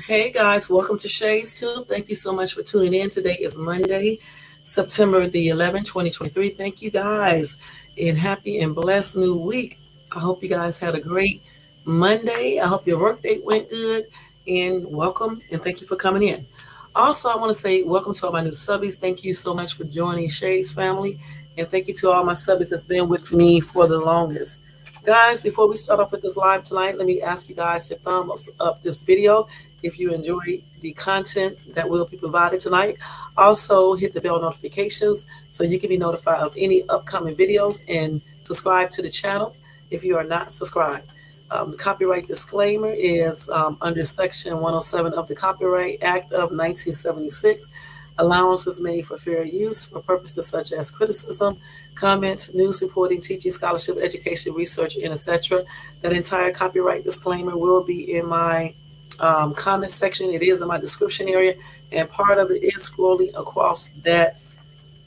Hey guys, welcome to Shay's Tube. Thank you so much for tuning in. Today is Monday, September the 11th, 2023. Thank you guys and happy and blessed new week. I hope you guys had a great Monday. I hope your work date went good and welcome and thank you for coming in. Also, I want to say welcome to all my new subbies. Thank you so much for joining Shay's family and thank you to all my subbies that's been with me for the longest. Guys, before we start off with this live tonight, let me ask you guys to thumbs up this video if you enjoy the content that will be provided tonight. Also, hit the bell notifications so you can be notified of any upcoming videos and subscribe to the channel if you are not subscribed. The copyright disclaimer is under Section 107 of the Copyright Act of 1976. Allowance is made for fair use for purposes such as criticism, comment, news reporting, teaching, scholarship, education, research, and etc. That entire copyright disclaimer will be in my comment section. It is in my description area, and part of it is scrolling across that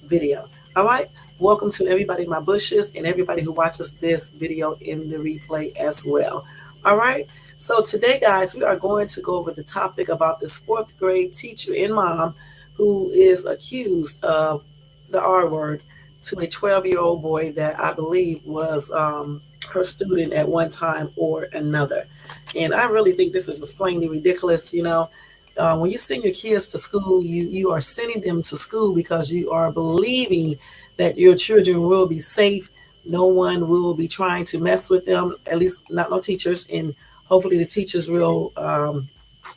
video. All right. Welcome to everybody in my bushes and everybody who watches this video in the replay as well. All right. So today, guys, we are going to go over the topic about this fourth grade teacher and mom who is accused of the R word to a 12-year-old boy that I believe was her student at one time or another. And I really think this is just plainly ridiculous. When you send your kids to school, you are sending them to school because you are believing that your children will be safe. No one will be trying to mess with them, at least not no teachers. And hopefully the teachers will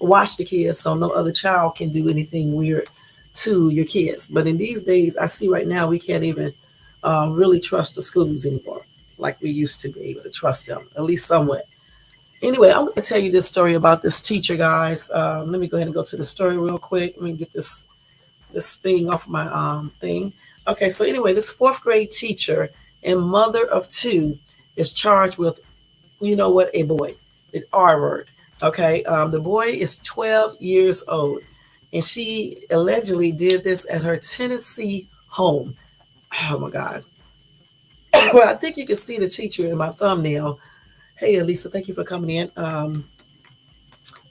watch the kids so no other child can do anything weird to your kids. But in these days, I see right now we can't even really trust the schools anymore like we used to be able to trust them, at least somewhat. Anyway, I'm going to tell you this story about this teacher, guys. Let me go ahead and go to the story real quick. Let me get this thing off my thing. Okay, so anyway, this fourth grade teacher and mother of two is charged with, you know what, a boy, the R word. Okay, the boy is 12 years old, and she allegedly did this at her Tennessee home. Oh my God. Well, I think you can see the teacher in my thumbnail. Hey, Elisa, thank you for coming in.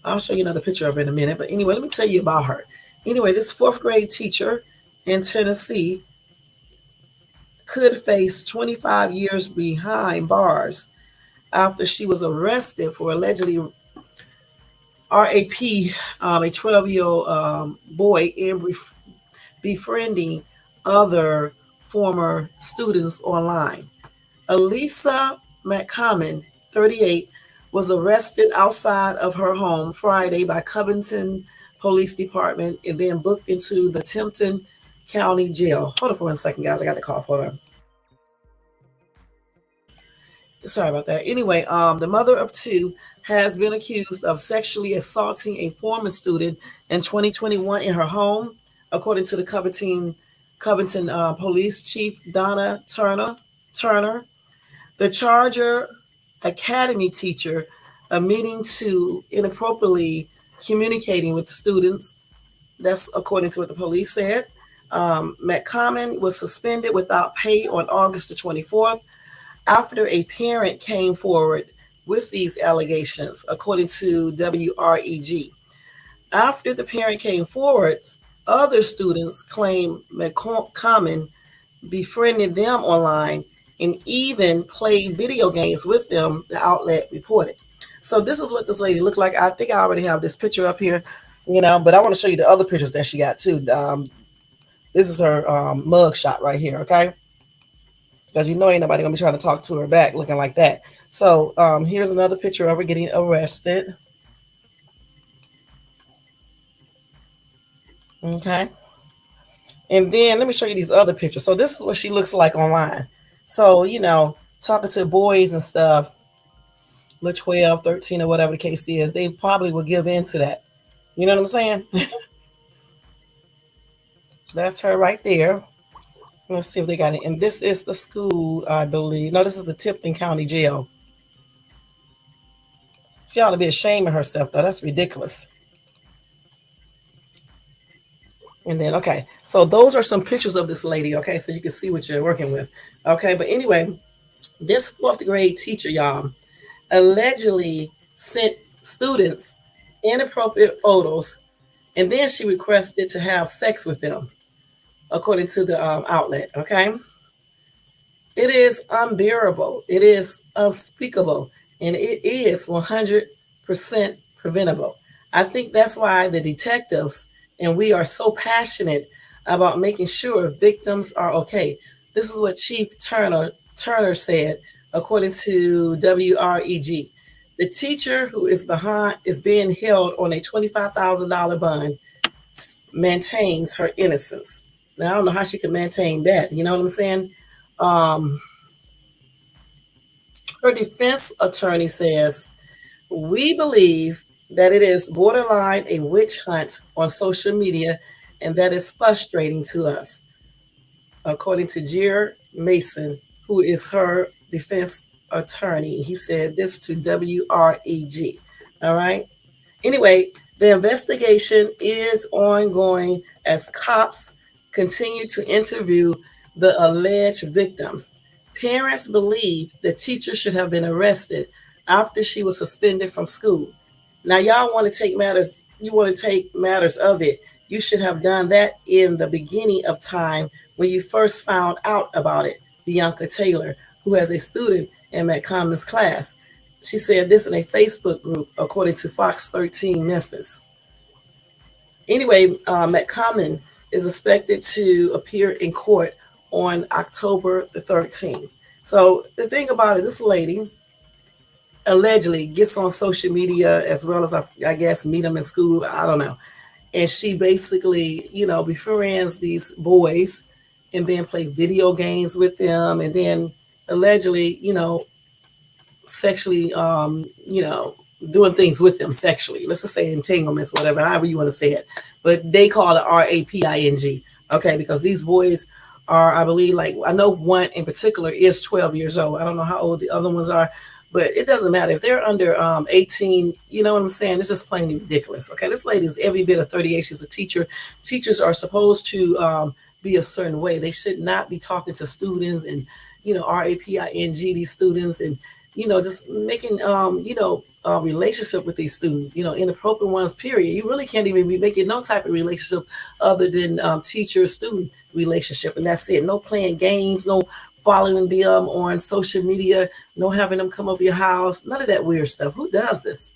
I'll show you another picture of her in a minute. But anyway, let me tell you about her. Anyway, this fourth grade teacher in Tennessee could face 25 years behind bars after she was arrested for allegedly RAP, a 12-year-old boy, and befriending other former students online. Elisa McCommon, 38, was arrested outside of her home Friday by Covington Police Department and then booked into the Templeton County Jail. Hold on for 1 second, guys. I got the call for her. Sorry about that. Anyway, the mother of two has been accused of sexually assaulting a former student in 2021 in her home, according to the Covington Police Chief Donna Turner. The Charger Academy teacher admitting to inappropriately communicating with the students. That's according to what the police said. McCommon was suspended without pay on August the 24th after a parent came forward with these allegations, according to WREG. After the parent came forward, other students claim McCommon befriended them online and even played video games with them, the outlet reported. So this is what this lady looked like. I think I already have this picture up here, but I want to show you the other pictures that she got too. This is her mug shot right here, okay? Because ain't nobody gonna be trying to talk to her back looking like that. So here's another picture of her getting arrested. Okay. And then let me show you these other pictures. So this is what she looks like online. So, talking to boys and stuff, little 12, 13, or whatever the case is, they probably will give in to that. You know what I'm saying? That's her right there. Let's see if they got it. And this is the school, I believe. No, this is the Tipton County Jail. She ought to be ashamed of herself, though. That's ridiculous. And then, okay, so those are some pictures of this lady, okay, so you can see what you're working with, okay? But anyway, this fourth grade teacher, y'all, allegedly sent students inappropriate photos, and then she requested to have sex with them, according to the outlet. Okay, it is unbearable. It is unspeakable, and it is 100% preventable. I think that's why the detectives and we are so passionate about making sure victims are okay. This is what Chief Turner said, according to WREG. The teacher who is being held on a $25,000 bond maintains her innocence. Now I don't know how she could maintain that. You know what I'm saying? Um, Her defense attorney says, we believe that it is borderline a witch hunt on social media and that is frustrating to us, according to Jer Mason, who is her defense attorney. He said this to WREG. All right. Anyway, the investigation is ongoing as cops continue to interview the alleged victims. Parents believe the teacher should have been arrested after she was suspended from school. Now, y'all want to take matters, you want to take matters of it. You should have done that in the beginning of time when you first found out about it. Bianca Taylor, who has a student in McCommon's class, she said this in a Facebook group, according to Fox 13 Memphis. Anyway, McCommon is expected to appear in court on October the 13th. So the thing about it, this lady allegedly gets on social media as well as I guess meet them in school. I don't know. And she basically, befriends these boys and then play video games with them and then allegedly, sexually, doing things with them sexually. Let's just say entanglements, whatever, however you want to say it. But they call it RAPING. Okay, because these boys are, I believe, like I know one in particular is 12 years old. I don't know how old the other ones are, but it doesn't matter if they're under 18. You know what I'm saying? It's just plainly ridiculous. Okay, this lady is every bit of 38. She's a teacher. Teachers are supposed to be a certain way. They should not be talking to students and RAPING these students and just making relationship with these students, inappropriate ones, period. You really can't even be making no type of relationship other than teacher-student relationship. And that's it. No playing games, no following them on social media, no having them come over your house, none of that weird stuff. Who does this?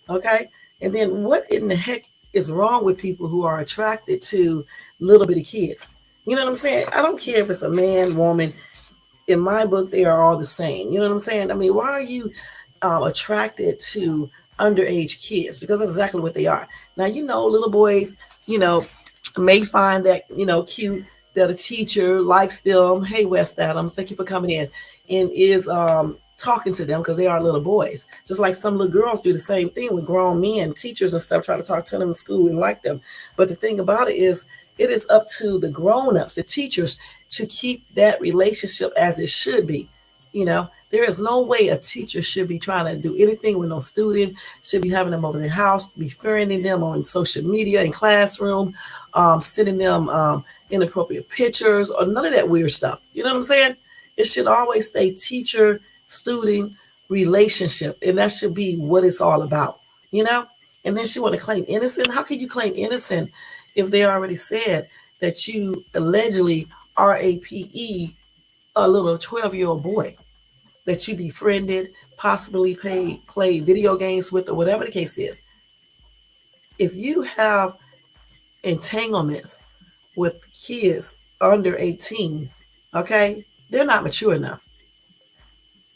Okay. And then what in the heck is wrong with people who are attracted to little bitty kids? You know what I'm saying? I don't care if it's a man, woman. In my book, they are all the same. You know what I'm saying? I mean, why are you attracted to underage kids? Because that's exactly what they are. Now, little boys, may find that, cute that a teacher likes them. Hey, West Adams, thank you for coming in. And is talking to them because they are little boys. Just like some little girls do the same thing with grown men, teachers and stuff, try to talk to them in school and like them. But the thing about it is up to the grown-ups, the teachers, to keep that relationship as it should be. There is no way a teacher should be trying to do anything with no student, should be having them over their house, befriending them on social media and classroom, sending them inappropriate pictures or none of that weird stuff. You know what I'm saying? It should always stay teacher-student relationship, and that should be what it's all about, And then she want to claim innocent. How can you claim innocent if they already said that you allegedly RAPE a little 12-year-old boy that you befriended, possibly play video games with, or whatever the case is? If you have entanglements with kids under 18, okay, they're not mature enough.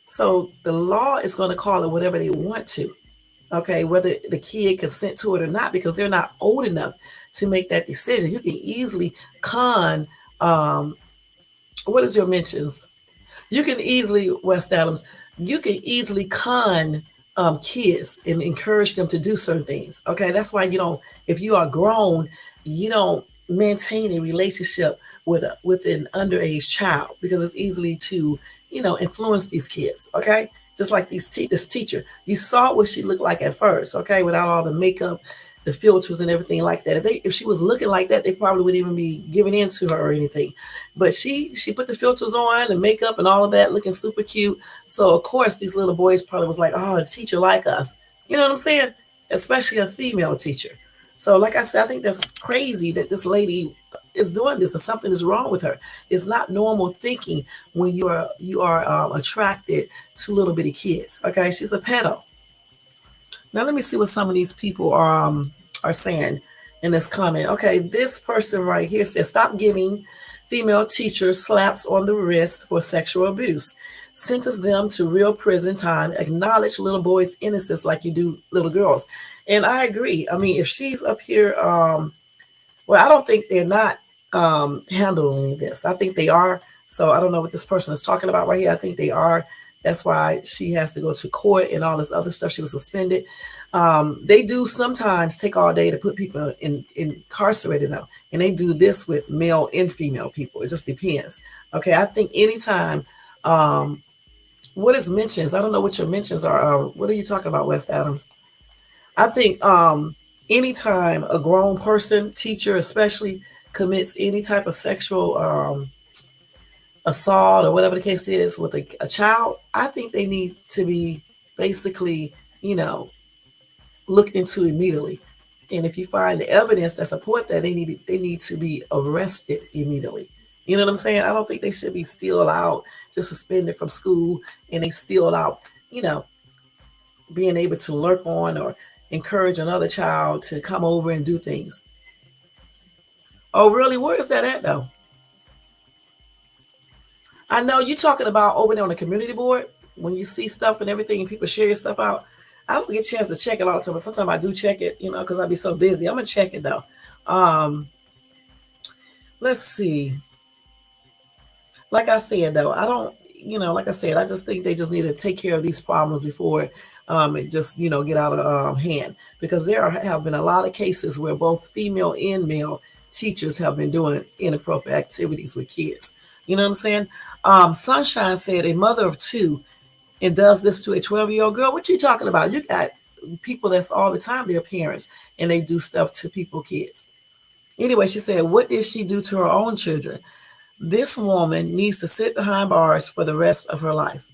So the law is going to call it whatever they want to, okay, whether the kid consent to it or not, because they're not old enough to make that decision. You can easily con, what is your mentions? You can easily, West Adams, you can easily con kids and encourage them to do certain things. Okay, that's why if you are grown, you don't maintain a relationship with an underage child, because it's easily to influence these kids. Okay, just like this teacher, you saw what she looked like at first. Okay, without all the makeup, the filters and everything like that. If she was looking like that, they probably wouldn't even be giving in to her or anything. But she put the filters on, the makeup and all of that, looking super cute. So of course these little boys probably was like, oh, the teacher like us. You know what I'm saying? especially a female teacher. So, like I said, I think that's crazy that this lady is doing this, and something is wrong with her. It's not normal thinking when you are attracted to little bitty kids. Okay, she's a pedo. Now let me see what some of these people are saying in this comment. Okay, this person right here says, "Stop giving female teachers slaps on the wrist for sexual abuse. Sentence them to real prison time. Acknowledge little boys' innocence like you do little girls." And I agree. I mean, if she's up here, well, I don't think they're not handling this. I think they are. So I don't know what this person is talking about right here. I think they are. That's why she has to go to court and all this other stuff. She was suspended. They do sometimes take all day to put people incarcerated though, and they do this with male and female people. It just depends. Okay, I think anytime. What is mentions? I don't know what your mentions are. What are you talking about, West Adams? I think anytime a grown person, teacher especially, commits any type of sexual assault or whatever the case is with a child, I think they need to be basically, looked into immediately. And if you find the evidence that support that, they need to be arrested immediately. You know what I'm saying? I don't think they should be still out, just suspended from school, and they still out, being able to lurk on or encourage another child to come over and do things. Oh, really? Where is that at, though? I know you're talking about over there on the community board when you see stuff and everything and people share your stuff out. I don't get a chance to check it all the time, but sometimes I do check it, because I be so busy. I'm going to check it, though. Let's see. Like I said, though, I don't, like I said, I just think they just need to take care of these problems before it just, get out of hand. Because have been a lot of cases where both female and male teachers have been doing inappropriate activities with kids. You know what I'm saying? Sunshine said a mother of two and does this to a 12-year-old girl. What you talking about? You got people that's all the time their parents and they do stuff to people, kids. Anyway, she said, what did she do to her own children? This woman needs to sit behind bars for the rest of her life.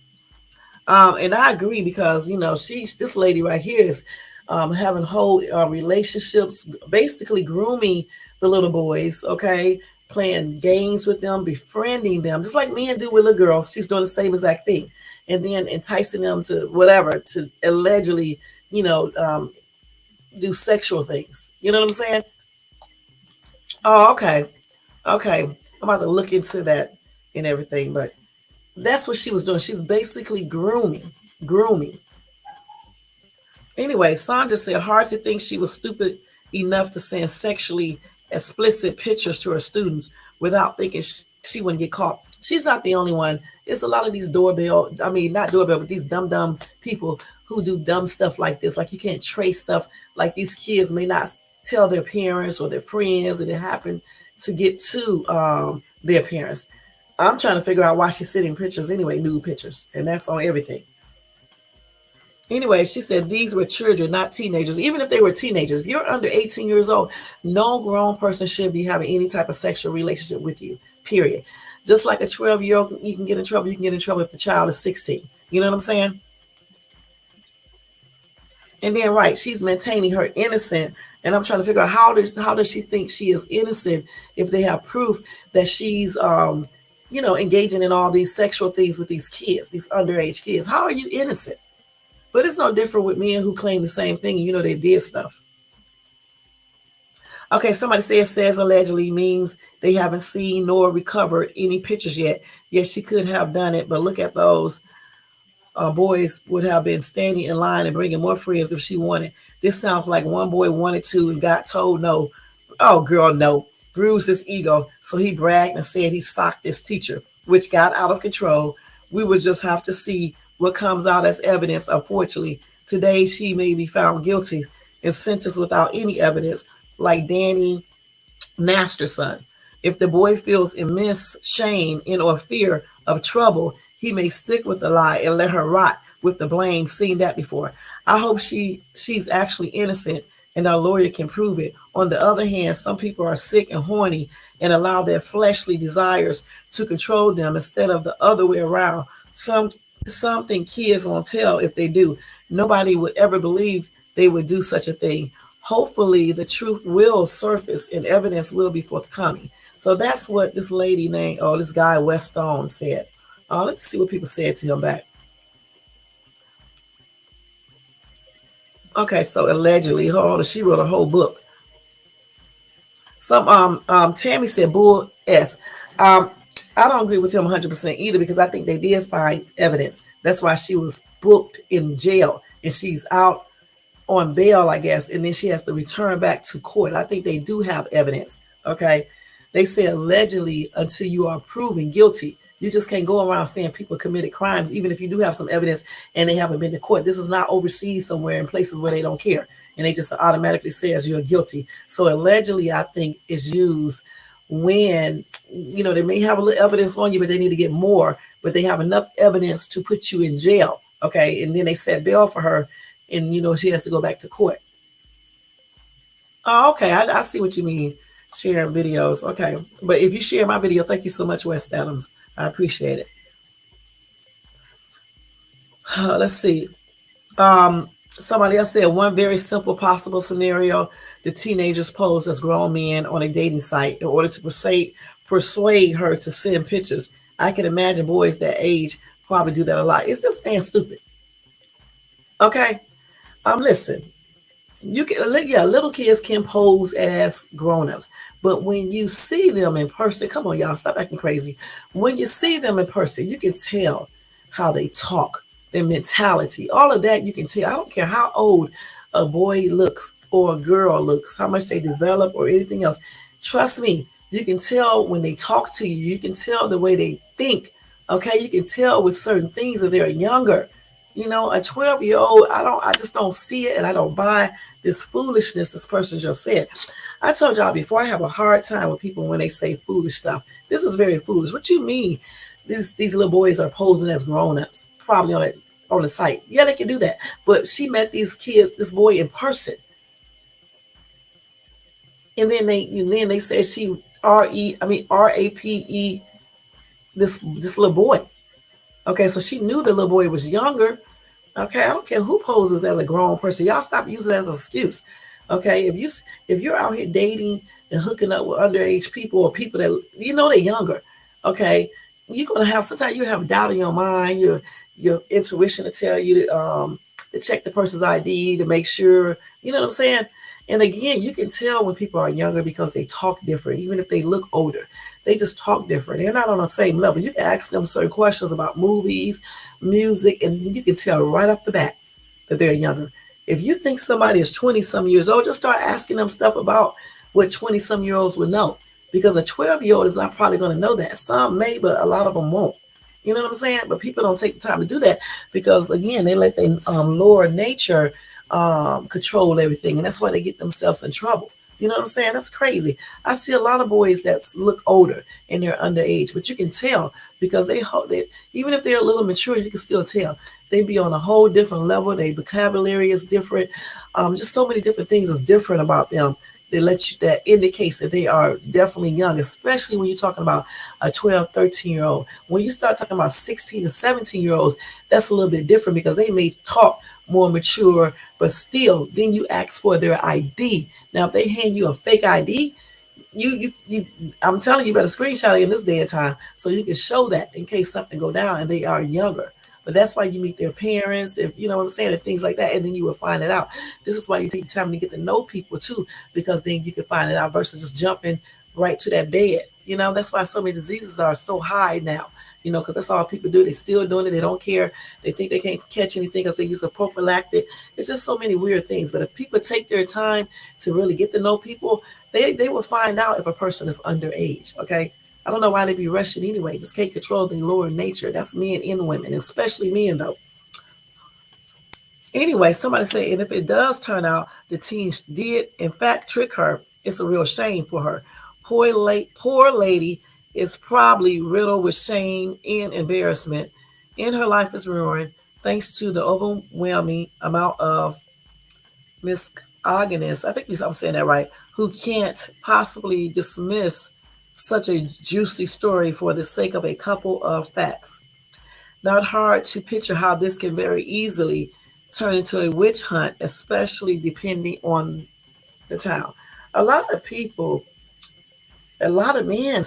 And I agree because, this lady right here is having whole relationships, basically grooming the little boys, okay, playing games with them, befriending them, just like men do with little girls. She's doing the same exact thing. And then enticing them to whatever, to allegedly, do sexual things. You know what I'm saying? Oh, okay. Okay. I'm about to look into that and everything, but that's what she was doing. She's basically grooming. Anyway, Sandra said, hard to think she was stupid enough to send sexually explicit pictures to her students without thinking she wouldn't get caught. She's not the only one. It's a lot of these not doorbell, but these dumb people who do dumb stuff like this. Like you can't trace stuff. Like these kids may not tell their parents or their friends, and it happened to get to their parents. I'm trying to figure out why she's sending pictures anyway, nude pictures, and that's on everything. Anyway, she said these were children, not teenagers. Even if they were teenagers, if you're under 18 years old, no grown person should be having any type of sexual relationship with you, period. Just like a 12-year-old, you can get in trouble. You can get in trouble if the child is 16. You know what I'm saying? And then, right, she's maintaining her innocence. And I'm trying to figure out how does she think she is innocent if they have proof that she's, engaging in all these sexual things with these kids, these underage kids. How are you innocent? But it's no different with men who claim the same thing. They did stuff. Okay, somebody says allegedly means they haven't seen nor recovered any pictures yet. Yes, she could have done it, but look at those. Boys would have been standing in line and bringing more friends if she wanted. This sounds like one boy wanted to and got told no. Oh, girl, no. Bruised his ego, so he bragged and said he socked his teacher, which got out of control. We would just have to see what comes out as evidence. Unfortunately, today she may be found guilty and sentenced without any evidence, like Danny Masterson. If the boy feels immense shame and or fear of trouble, he may stick with the lie and let her rot with the blame. Seen that before. I hope she's actually innocent and our lawyer can prove it. On the other hand, some people are sick and horny and allow their fleshly desires to control them instead of the other way around. Something kids won't tell if they do. Nobody would ever believe they would do such a thing. Hopefully the truth will surface and evidence will be forthcoming. So that's what this lady named, oh, this guy West Stone said. Let me see what people said to him back. Okay, so allegedly, hold on, she wrote a whole book. Some Tammy said bull s. I don't agree with him 100% either, because I think they did find evidence. That's why she was booked in jail and she's out on bail, I guess, and then she has to return back to court. I think they do have evidence. Okay, they say allegedly until you are proven guilty. You just can't go around saying people committed crimes, even if you do have some evidence and they haven't been to court. This is not overseas somewhere in places where they don't care and they just automatically says you're guilty. So allegedly, I think, is used when, you know, they may have a little evidence on you, but they need to get more, but they have enough evidence to put you in jail. Okay, and then they set bail for her, and you know she has to go back to court. Oh, okay, I see what you mean. Sharing videos, okay. But if you share my video, thank you so much, West Adams. I appreciate it. Let's see. Somebody else said one very simple possible scenario: the teenagers pose as grown men on a dating site in order to persuade her to send pictures. I can imagine boys that age probably do that a lot. Is this man stupid? Okay. Listen, you can, yeah, little kids can pose as grown-ups, but when you see them in person, come on, y'all, stop acting crazy. When you see them in person, you can tell how they talk, their mentality, all of that you can tell. I don't care how old a boy looks or a girl looks, how much they develop or anything else. Trust me, you can tell when they talk to you. You can tell the way they think. Okay, you can tell with certain things that they're younger. You know, a 12-year-old, I just don't see it, and I don't buy this foolishness this person just said. I told y'all before, I have a hard time with people when they say foolish stuff. This is very foolish. What you mean? These little boys are posing as grown-ups, probably on the site. Yeah, they can do that. But she met these kids, this boy in person. And then they said she RAPE this little boy. Okay, so she knew the little boy was younger. Okay, I don't care who poses as a grown person. Y'all stop using it as an excuse. Okay, if you're out here dating and hooking up with underage people or people that you know they're younger, okay, you're gonna have sometimes you have doubt in your mind, your intuition to tell you to check the person's ID to make sure, you know what I'm saying? And again, you can tell when people are younger because they talk different, even if they look older. They just talk different. They're not on the same level. You can ask them certain questions about movies, music, and you can tell right off the bat that they're younger. If you think somebody is 20-some years old, just start asking them stuff about what 20-some-year-olds would know. Because a 12-year-old is not probably going to know that. Some may, but a lot of them won't. You know what I'm saying? But people don't take the time to do that because, again, they let their lower nature control everything, and that's why they get themselves in trouble. You know what I'm saying? That's crazy. I see a lot of boys that look older and they're underage, but you can tell because they even if they're a little mature, you can still tell they be on a whole different level. Their vocabulary is different. Just so many different things is different about them that indicates that they are definitely young, especially when you're talking about a 12, 13-year-old. When you start talking about 16 and 17-year-olds, that's a little bit different because they may talk more mature, but still, then you ask for their ID. Now, if they hand you a fake ID, I'm telling you, better screenshot it in this day and time so you can show that in case something go down and they are younger. But that's why you meet their parents, if you know what I'm saying, and things like that, and then you will find it out. This is why you take time to get to know people too, because then you can find it out versus just jumping right to that bed. You know, that's why so many diseases are so high now. You know, because that's all people do. They're still doing it. They don't care. They think they can't catch anything because they use a prophylactic. It's just so many weird things. But if people take their time to really get to know people, they will find out if a person is underage. Okay. I don't know why they be rushing anyway. Just can't control their lower nature. That's men and women, especially men though. Anyway, somebody said, and if it does turn out the teens did in fact trick her, it's a real shame for her. Poor lady is probably riddled with shame and embarrassment, and her life is ruined thanks to the overwhelming amount of misogynist, I think I'm saying that right, who can't possibly dismiss such a juicy story for the sake of a couple of facts. Not hard to picture how this can very easily turn into a witch hunt, especially depending on the town. A lot of people, a lot of men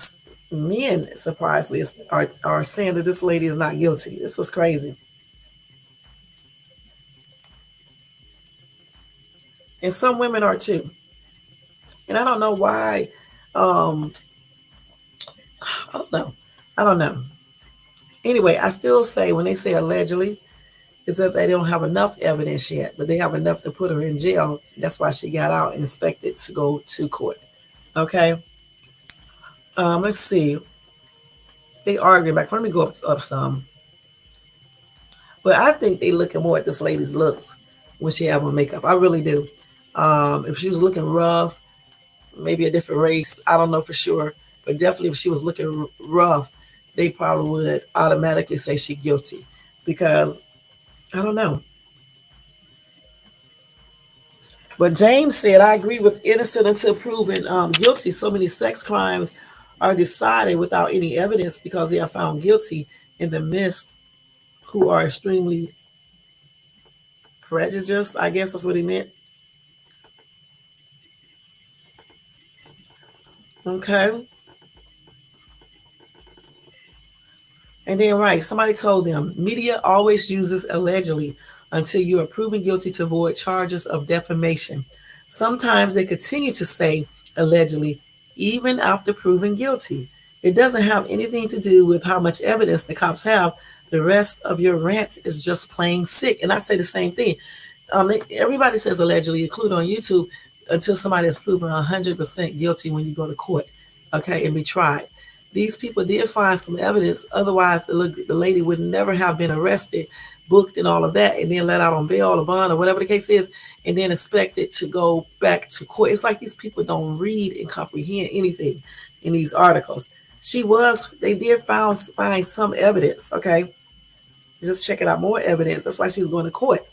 surprisingly are saying that this lady is not guilty. This is crazy. And some women are too. And I don't know why. Um, I don't know. I don't know. Anyway, I still say when they say allegedly, is that they don't have enough evidence yet, but they have enough to put her in jail. That's why she got out and expected to go to court. Okay. Let's see. They arguing back. Let me go up some. But I think they looking more at this lady's looks when she have on makeup. I really do. If she was looking rough, maybe a different race, I don't know for sure. But definitely if she was looking rough, they probably would automatically say she guilty. Because, I don't know. But James said, I agree with innocent until proven guilty. So many sex crimes are decided without any evidence because they are found guilty in the midst who are extremely prejudiced. I guess that's what he meant. Okay. And then, right, somebody told them media always uses allegedly until you are proven guilty to avoid charges of defamation. Sometimes they continue to say allegedly even after proven guilty. It doesn't have anything to do with how much evidence the cops have. The rest of your rant is just plain sick. And I say the same thing. Everybody says allegedly, including on YouTube, until somebody is proven 100% guilty when you go to court, okay, and be tried. These people did find some evidence. Otherwise, the lady would never have been arrested, booked, and all of that, and then let out on bail or bond or whatever the case is, and then expected to go back to court. It's like these people don't read and comprehend anything in these articles. They did find some evidence, okay? Just checking out more evidence. That's why she's going to court.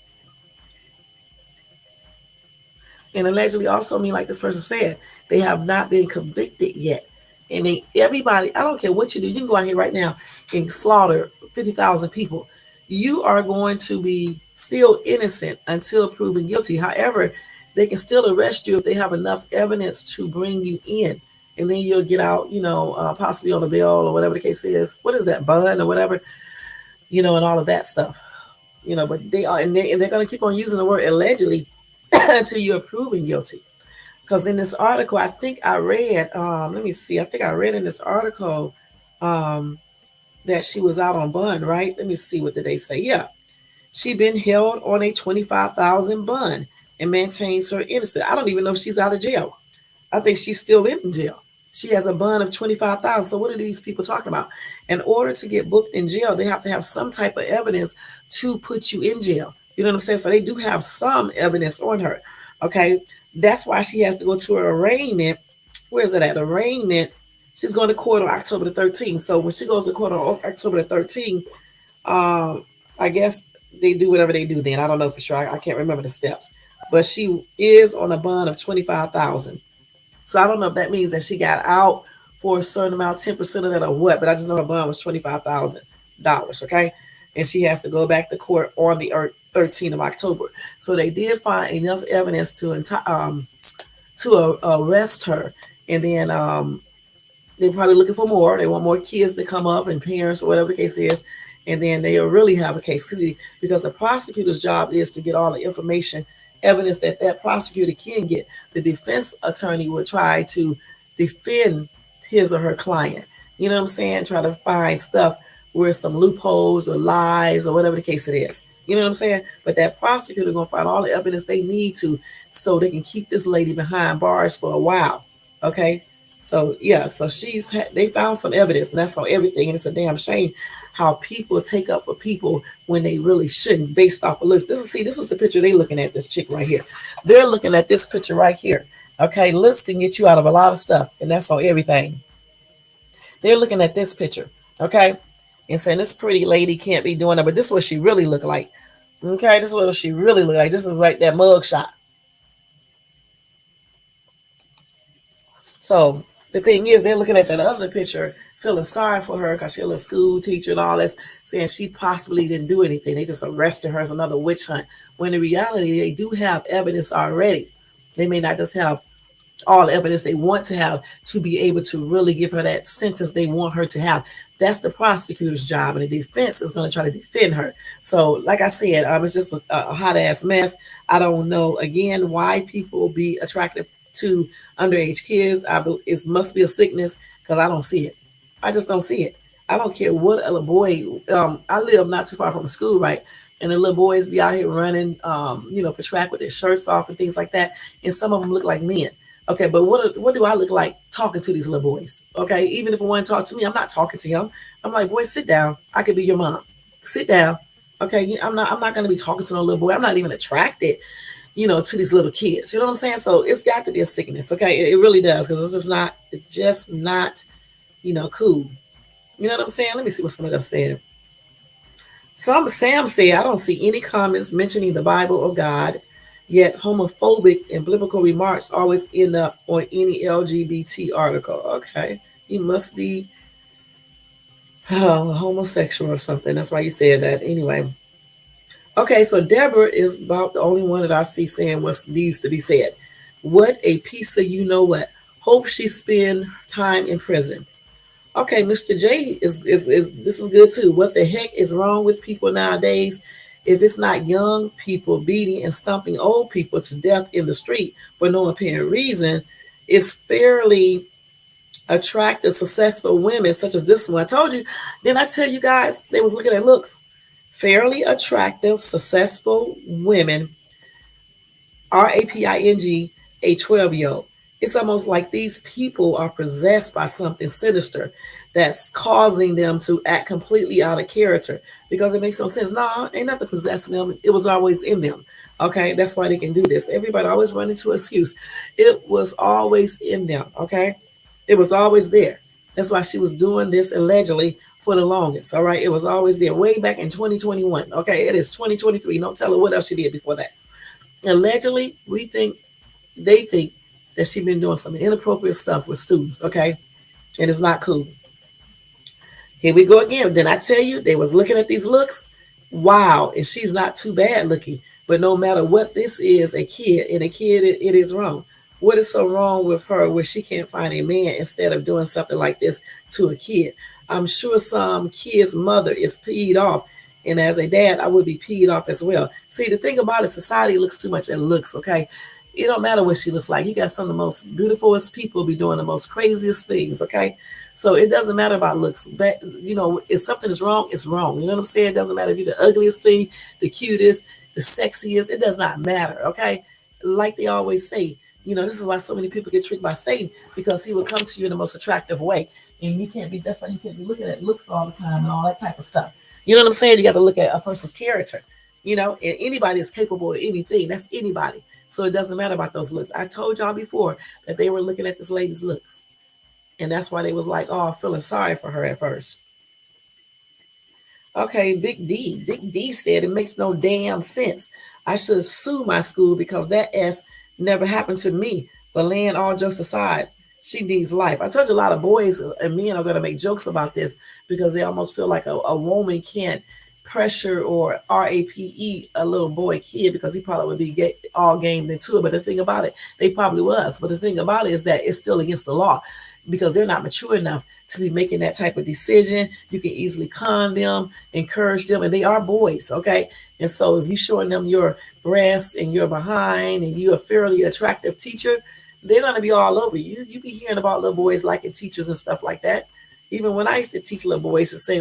And allegedly also mean, like this person said, they have not been convicted yet. And everybody, I don't care what you do, you can go out here right now and slaughter 50,000 people. You are going to be still innocent until proven guilty. However, they can still arrest you if they have enough evidence to bring you in. And then you'll get out, possibly on a bail or whatever the case is. What is that, bond or whatever? And all of that stuff. But they are, and they're going to keep on using the word allegedly until you're proven guilty. Because in this article, I think I read, let me see, I think I read in this article that she was out on bond, right? Let me see, what did they say? Yeah. She'd been held on a $25,000 bond and maintains her innocence. I don't even know if she's out of jail. I think she's still in jail. She has a bond of $25,000. So what are these people talking about? In order to get booked in jail, they have to have some type of evidence to put you in jail. You know what I'm saying? So they do have some evidence on her. Okay. That's why she has to go to her arraignment. Where is it at? Arraignment. She's going to court on October the 13th. So when she goes to court on October the 13th, I guess they do whatever they do then. I don't know for sure. I can't remember the steps. But she is on a bond of $25,000. So I don't know if that means that she got out for a certain amount, 10% of that or what. But I just know her bond was $25,000. Okay. And she has to go back to court on the 13th of October. So they did find enough evidence to arrest her. And then they're probably looking for more. They want more kids to come up and parents or whatever the case is. And then they'll really have a case because the prosecutor's job is to get all the information, evidence that prosecutor can get. The defense attorney will try to defend his or her client. You know what I'm saying? Try to find stuff where some loopholes or lies or whatever the case it is. You know what I'm saying? But that prosecutor going to find all the evidence they need to so they can keep this lady behind bars for a while. Okay? So, yeah. So they found some evidence, and that's on everything. And it's a damn shame how people take up for people when they really shouldn't based off of looks. This is the picture they're looking at, this chick right here. They're looking at this picture right here. Okay? Looks can get you out of a lot of stuff, and that's on everything. They're looking at this picture. Okay? And saying this pretty lady can't be doing that, but this is what she really looked like. Okay, this is what she really looked like. This is right, that mug shot. So The thing is, they're looking at that other picture, feeling sorry for her because she's a little school teacher and all this, saying she possibly didn't do anything. They just arrested her as another witch hunt. When in reality, they do have evidence already. They may not just have all the evidence they want to have to be able to really give her that sentence they want her to have. That's the prosecutor's job, and the defense is going to try to defend her. So, like I said, it's just a hot ass mess. I don't know again why people be attracted to underage kids. It must be a sickness because I don't see it. I just don't see it. I don't care what a little boy. I live not too far from the school, right? And the little boys be out here running, for track with their shirts off and things like that. And some of them look like men. Okay, but what do I look like talking to these little boys? Okay, even if one talk to me, I'm not talking to him. I'm like, boy, sit down. I could be your mom. Sit down. Okay, I'm not going to be talking to no little boy. I'm not even attracted, to these little kids. You know what I'm saying? So it's got to be a sickness. Okay, it really does because it's just not, cool. You know what I'm saying? Let me see what somebody else said. Sam said, I don't see any comments mentioning the Bible or God. Yet homophobic and biblical remarks always end up on any LGBT article. Okay, you must be homosexual or something. That's why you said that. Anyway. Okay, so Deborah is about the only one that I see saying what needs to be said. What a piece of what. Hope she spend time in prison. Okay, Mr. J is this is good too. What the heck is wrong with people nowadays? If it's not young people beating and stomping old people to death in the street for no apparent reason, it's fairly attractive, successful women such as this one. I told you, didn't I tell you guys they was looking at looks? Fairly attractive, successful women, RAPING, a 12-year-old. It's almost like these people are possessed by something sinister that's causing them to act completely out of character because it makes no sense. Nah, ain't nothing possessing them. It was always in them. Okay, that's why they can do this. Everybody always run into an excuse. It was always in them. Okay, it was always there. That's why she was doing this allegedly for the longest. All right, it was always there way back in 2021. Okay, it is 2023. Don't tell her what else she did before that. Allegedly, they think that she's been doing some inappropriate stuff with students, okay? And it's not cool. Here we go again. Didn't I tell you they was looking at these looks? Wow, and she's not too bad looking. But no matter what this is, a kid, and a kid, it is wrong. What is so wrong with her where she can't find a man instead of doing something like this to a kid? I'm sure some kid's mother is peed off. And as a dad, I would be peed off as well. See, the thing about it, society looks too much at looks, okay? It don't matter what she looks like. You got some of the most beautifulest people be doing the most craziest things, okay? So it doesn't matter about looks. That, if something is wrong, it's wrong. You know what I'm saying? It doesn't matter if you're the ugliest thing, the cutest, the sexiest. It does not matter, okay? Like they always say, this is why so many people get tricked by Satan, because he will come to you in the most attractive way. And that's why you can't be looking at looks all the time and all that type of stuff. You know what I'm saying? You got to look at a person's character, and anybody is capable of anything. That's anybody. So it doesn't matter about those looks. I told y'all before that they were looking at this lady's looks. And that's why they was like, feeling sorry for her at first. Okay, Big D said it makes no damn sense. I should sue my school because that S never happened to me. But laying all jokes aside, she needs life. I told you a lot of boys and men are going to make jokes about this because they almost feel like a woman can't pressure or RAPE a little boy kid because he probably would be all gamed into it. But the thing about it, they probably was. But the thing about it is that it's still against the law because they're not mature enough to be making that type of decision. You can easily con them, encourage them, and they are boys, okay? And so if you're showing them your breasts and your behind and you're a fairly attractive teacher, they're going to be all over you. You be hearing about little boys liking teachers and stuff like that. Even when I used to teach little boys to say,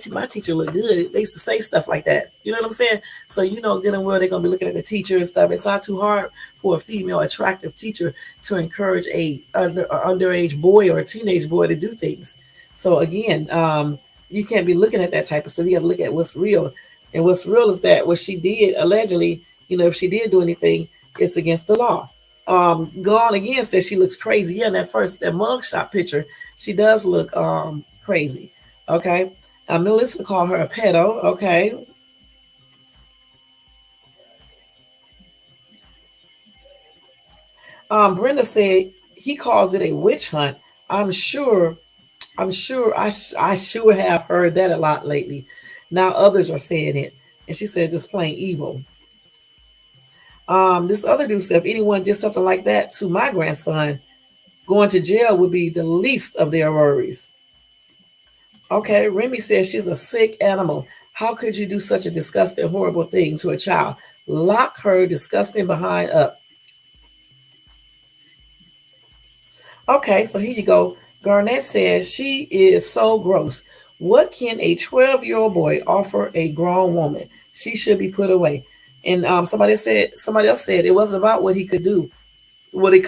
my teacher look good. They used to say stuff like that. You know what I'm saying? So, good and well, they're going to be looking at the teacher and stuff. It's not too hard for a female attractive teacher to encourage a underage boy or a teenage boy to do things. So again, you can't be looking at that type of stuff. You got to look at what's real. And what's real is that what she did, allegedly, if she did do anything, it's against the law. Gone again says she looks crazy. Yeah, that mugshot picture, she does look crazy. Okay. Melissa called her a pedo. Okay. Brenda said he calls it a witch hunt. I'm sure, I sure have heard that a lot lately. Now others are saying it. And she says just plain evil. This other dude said if anyone did something like that to my grandson, going to jail would be the least of their worries. Okay, Remy says she's a sick animal. How could you do such a disgusting, horrible thing to a child? Lock her disgusting behind up. Okay, so here you go. Garnett says she is so gross. What can a 12-year-old boy offer a grown woman? She should be put away. And somebody else said it wasn't about what he could do, what he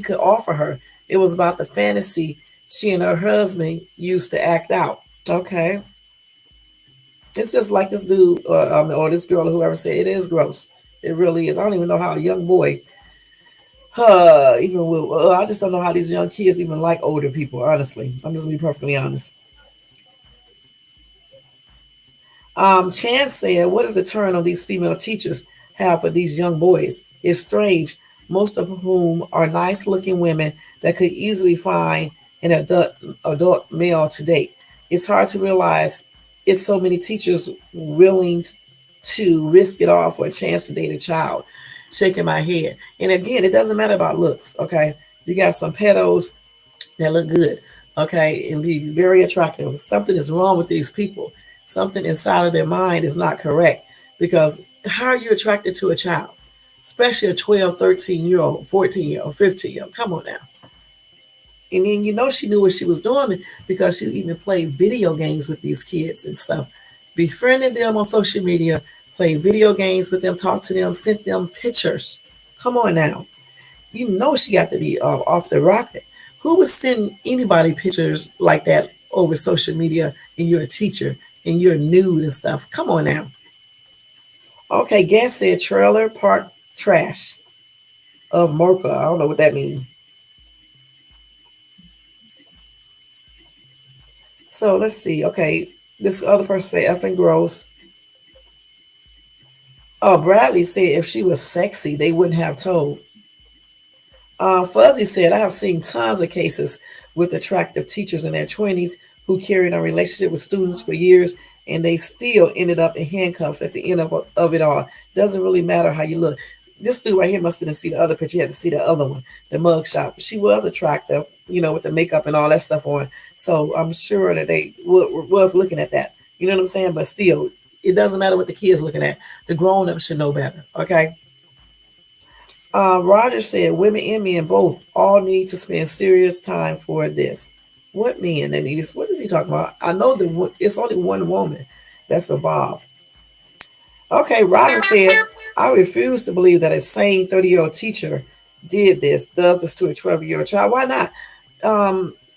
could offer her. It was about the fantasy she and her husband used to act out. Okay, it's just like this dude or this girl or whoever said it is gross. It really is. I don't even know how a young boy even will. I just don't know how these young kids even like older people. Honestly, I'm just gonna be perfectly honest. Chance said, "What is the turn on these female teachers have for these young boys? It's strange. Most of whom are nice-looking women that could easily find an adult male to date. It's hard to realize it's so many teachers willing to risk it all for a chance to date a child." Shaking my head. And again, it doesn't matter about looks. Okay, you got some pedos that look good, okay, and be very attractive. Something is wrong with these people. Something inside of their mind is not correct because how are you attracted to a child, especially a 12, 13-year-old, 14-year-old, 15-year-old? Come on now. And then she knew what she was doing because she even played video games with these kids and stuff, befriending them on social media, played video games with them, talked to them, sent them pictures. Come on now. She got to be off the rocket. Who would send anybody pictures like that over social media and you're a teacher and you're nude and stuff? Come on now. Okay, Gas said trailer park trash of Mocha. I don't know what that means. So let's see. Okay, this other person said effing gross. Oh, Bradley said if she was sexy, they wouldn't have told. Fuzzy said, I have seen tons of cases with attractive teachers in their 20s who carried a relationship with students for years and they still ended up in handcuffs at the end of it all. Doesn't really matter how you look. This dude right here must have seen the other picture. You had to see the other one, the mug shot. She was attractive, with the makeup and all that stuff on. So I'm sure that they was looking at that. You know what I'm saying? But still, it doesn't matter what the kids looking at. The grown ups should know better. Okay. Roger said women and men both all need to spend serious time for this. What men that need this? What is he talking about? I know that it's only one woman that's involved. Okay, Roger said, I refuse to believe that a sane 30-year-old teacher does this to a 12-year-old child. Why not?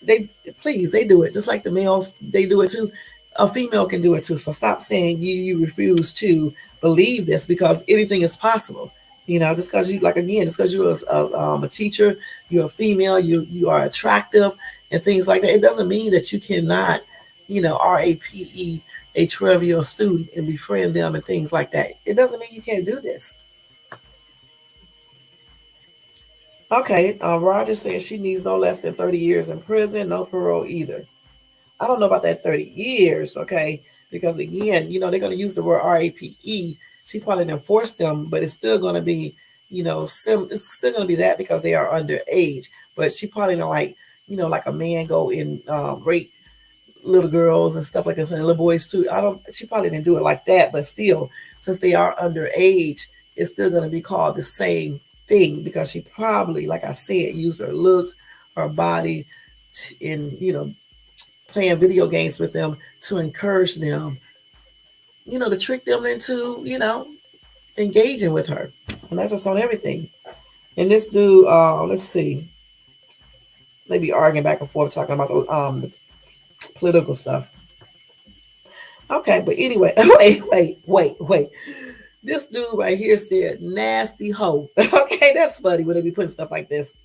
They do it just like the males, they do it too. A female can do it too. So stop saying you refuse to believe this because anything is possible. Just because just because you're a teacher, you're a female, you are attractive and things like that. It doesn't mean that you cannot, RAPE a 12-year-old student and befriend them and things like that. It doesn't mean you can't do this. Okay, Roger says she needs no less than 30 years in prison, no parole either. I don't know about that 30 years, okay? Because again, they're going to use the word RAPE. She probably didn't force them, but it's still going to be, it's still going to be that because they are underage. But she probably don't like a man go and rape little girls and stuff like this and little boys too. She probably didn't do it like that, but still, since they are underage, it's still going to be called the same thing because she probably, like I said, used her looks, her body, in playing video games with them to encourage them, to trick them into, engaging with her. And that's just on everything. And this dude, let's see, they be arguing back and forth talking about the political stuff. Okay, but anyway, wait. This dude right here said nasty hoe. Okay, that's funny when they be putting stuff like this.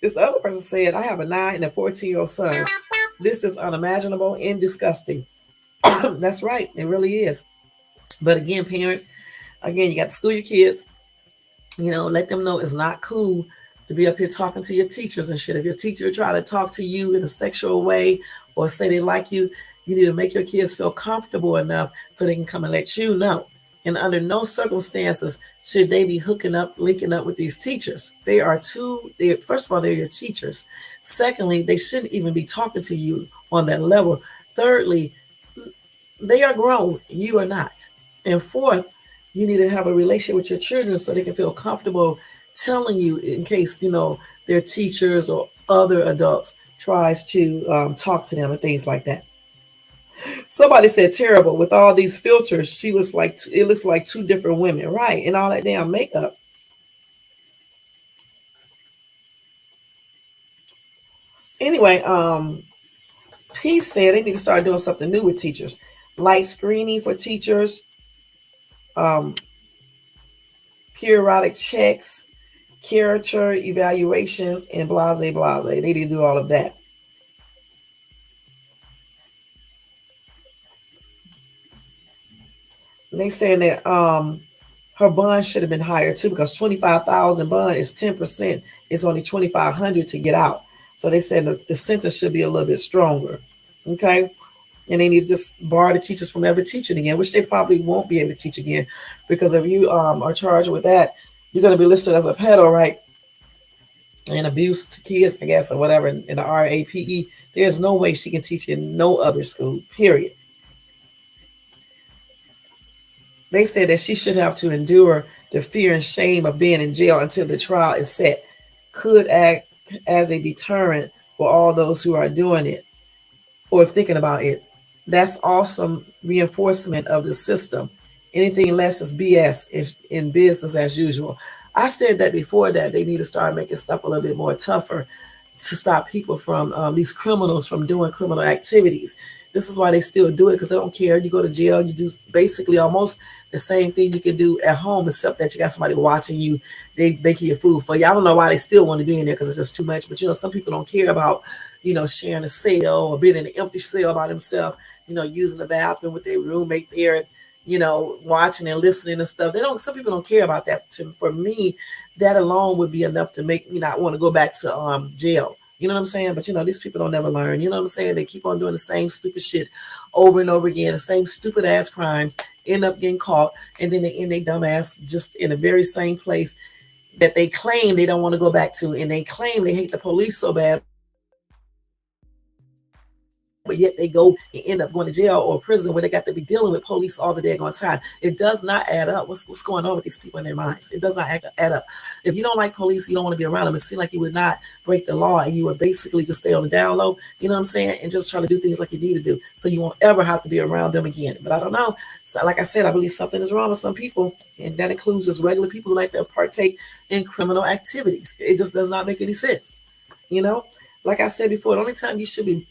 This other person said, I have a 9 and a 14-year-old sons. This is unimaginable and disgusting. That's right. It really is. But again, parents, you got to school your kids. Let them know it's not cool to be up here talking to your teachers and shit. If your teacher try to talk to you in a sexual way or say they like you, you need to make your kids feel comfortable enough so they can come and let you know. And under no circumstances should they be hooking up, linking up with these teachers. First of all, they're your teachers. Secondly, they shouldn't even be talking to you on that level. Thirdly, they are grown, you are not. And fourth, you need to have a relationship with your children so they can feel comfortable telling you in case, their teachers or other adults tries to talk to them and things like that. Somebody said terrible with all these filters. It looks like two different women, right? And all that damn makeup. Anyway, he said they need to start doing something new with teachers, like screening for teachers, periodic checks, character evaluations, and blase blase. They need to do all of that. They saying that her bond should have been higher too, because 25,000 bond is 10%. It's only 2,500 to get out. So they said the sentence should be a little bit stronger. Okay. And they need to just bar the teachers from ever teaching again, which they probably won't be able to teach again, because if you are charged with that, you're going to be listed as a pedo, right? And abuse to kids, I guess, or whatever, in the RAPE. There's no way she can teach in no other school, period. They said that she should have to endure the fear and shame of being in jail until the trial is set. Could act as a deterrent for all those who are doing it or thinking about it. That's awesome reinforcement of the system. Anything less is BS, is in business as usual. I said that before, that they need to start making stuff a little bit more tougher to stop people from these criminals from doing criminal activities. This is why they still do it, because they don't care. You go to jail, you do basically almost the same thing you can do at home, except that you got somebody watching you. They making your food for you. I don't know why they still want to be in there, because it's just too much. But some people don't care about sharing a cell or being in an empty cell by themselves. Using the bathroom with their roommate there. Watching and listening and stuff. Some people don't care about that. For me, that alone would be enough to make me not want to go back to jail. You know what I'm saying? But these people don't never learn. You know what I'm saying? They keep on doing the same stupid shit over and over again, the same stupid ass crimes, end up getting caught, and then they end their dumb ass just in the very same place that they claim they don't want to go back to, and they claim they hate the police so bad, but yet they go and end up going to jail or prison where they got to be dealing with police all the daggone time. It does not add up. What's going on with these people in their minds? It does not add up. If you don't like police, you don't want to be around them. It seems like you would not break the law, and you would basically just stay on the down low, you know what I'm saying, and just try to do things like you need to do, so you won't ever have to be around them again. But I don't know. So like I said, I believe something is wrong with some people, and that includes just regular people who like to partake in criminal activities. It just does not make any sense, Like I said before, the only time you should be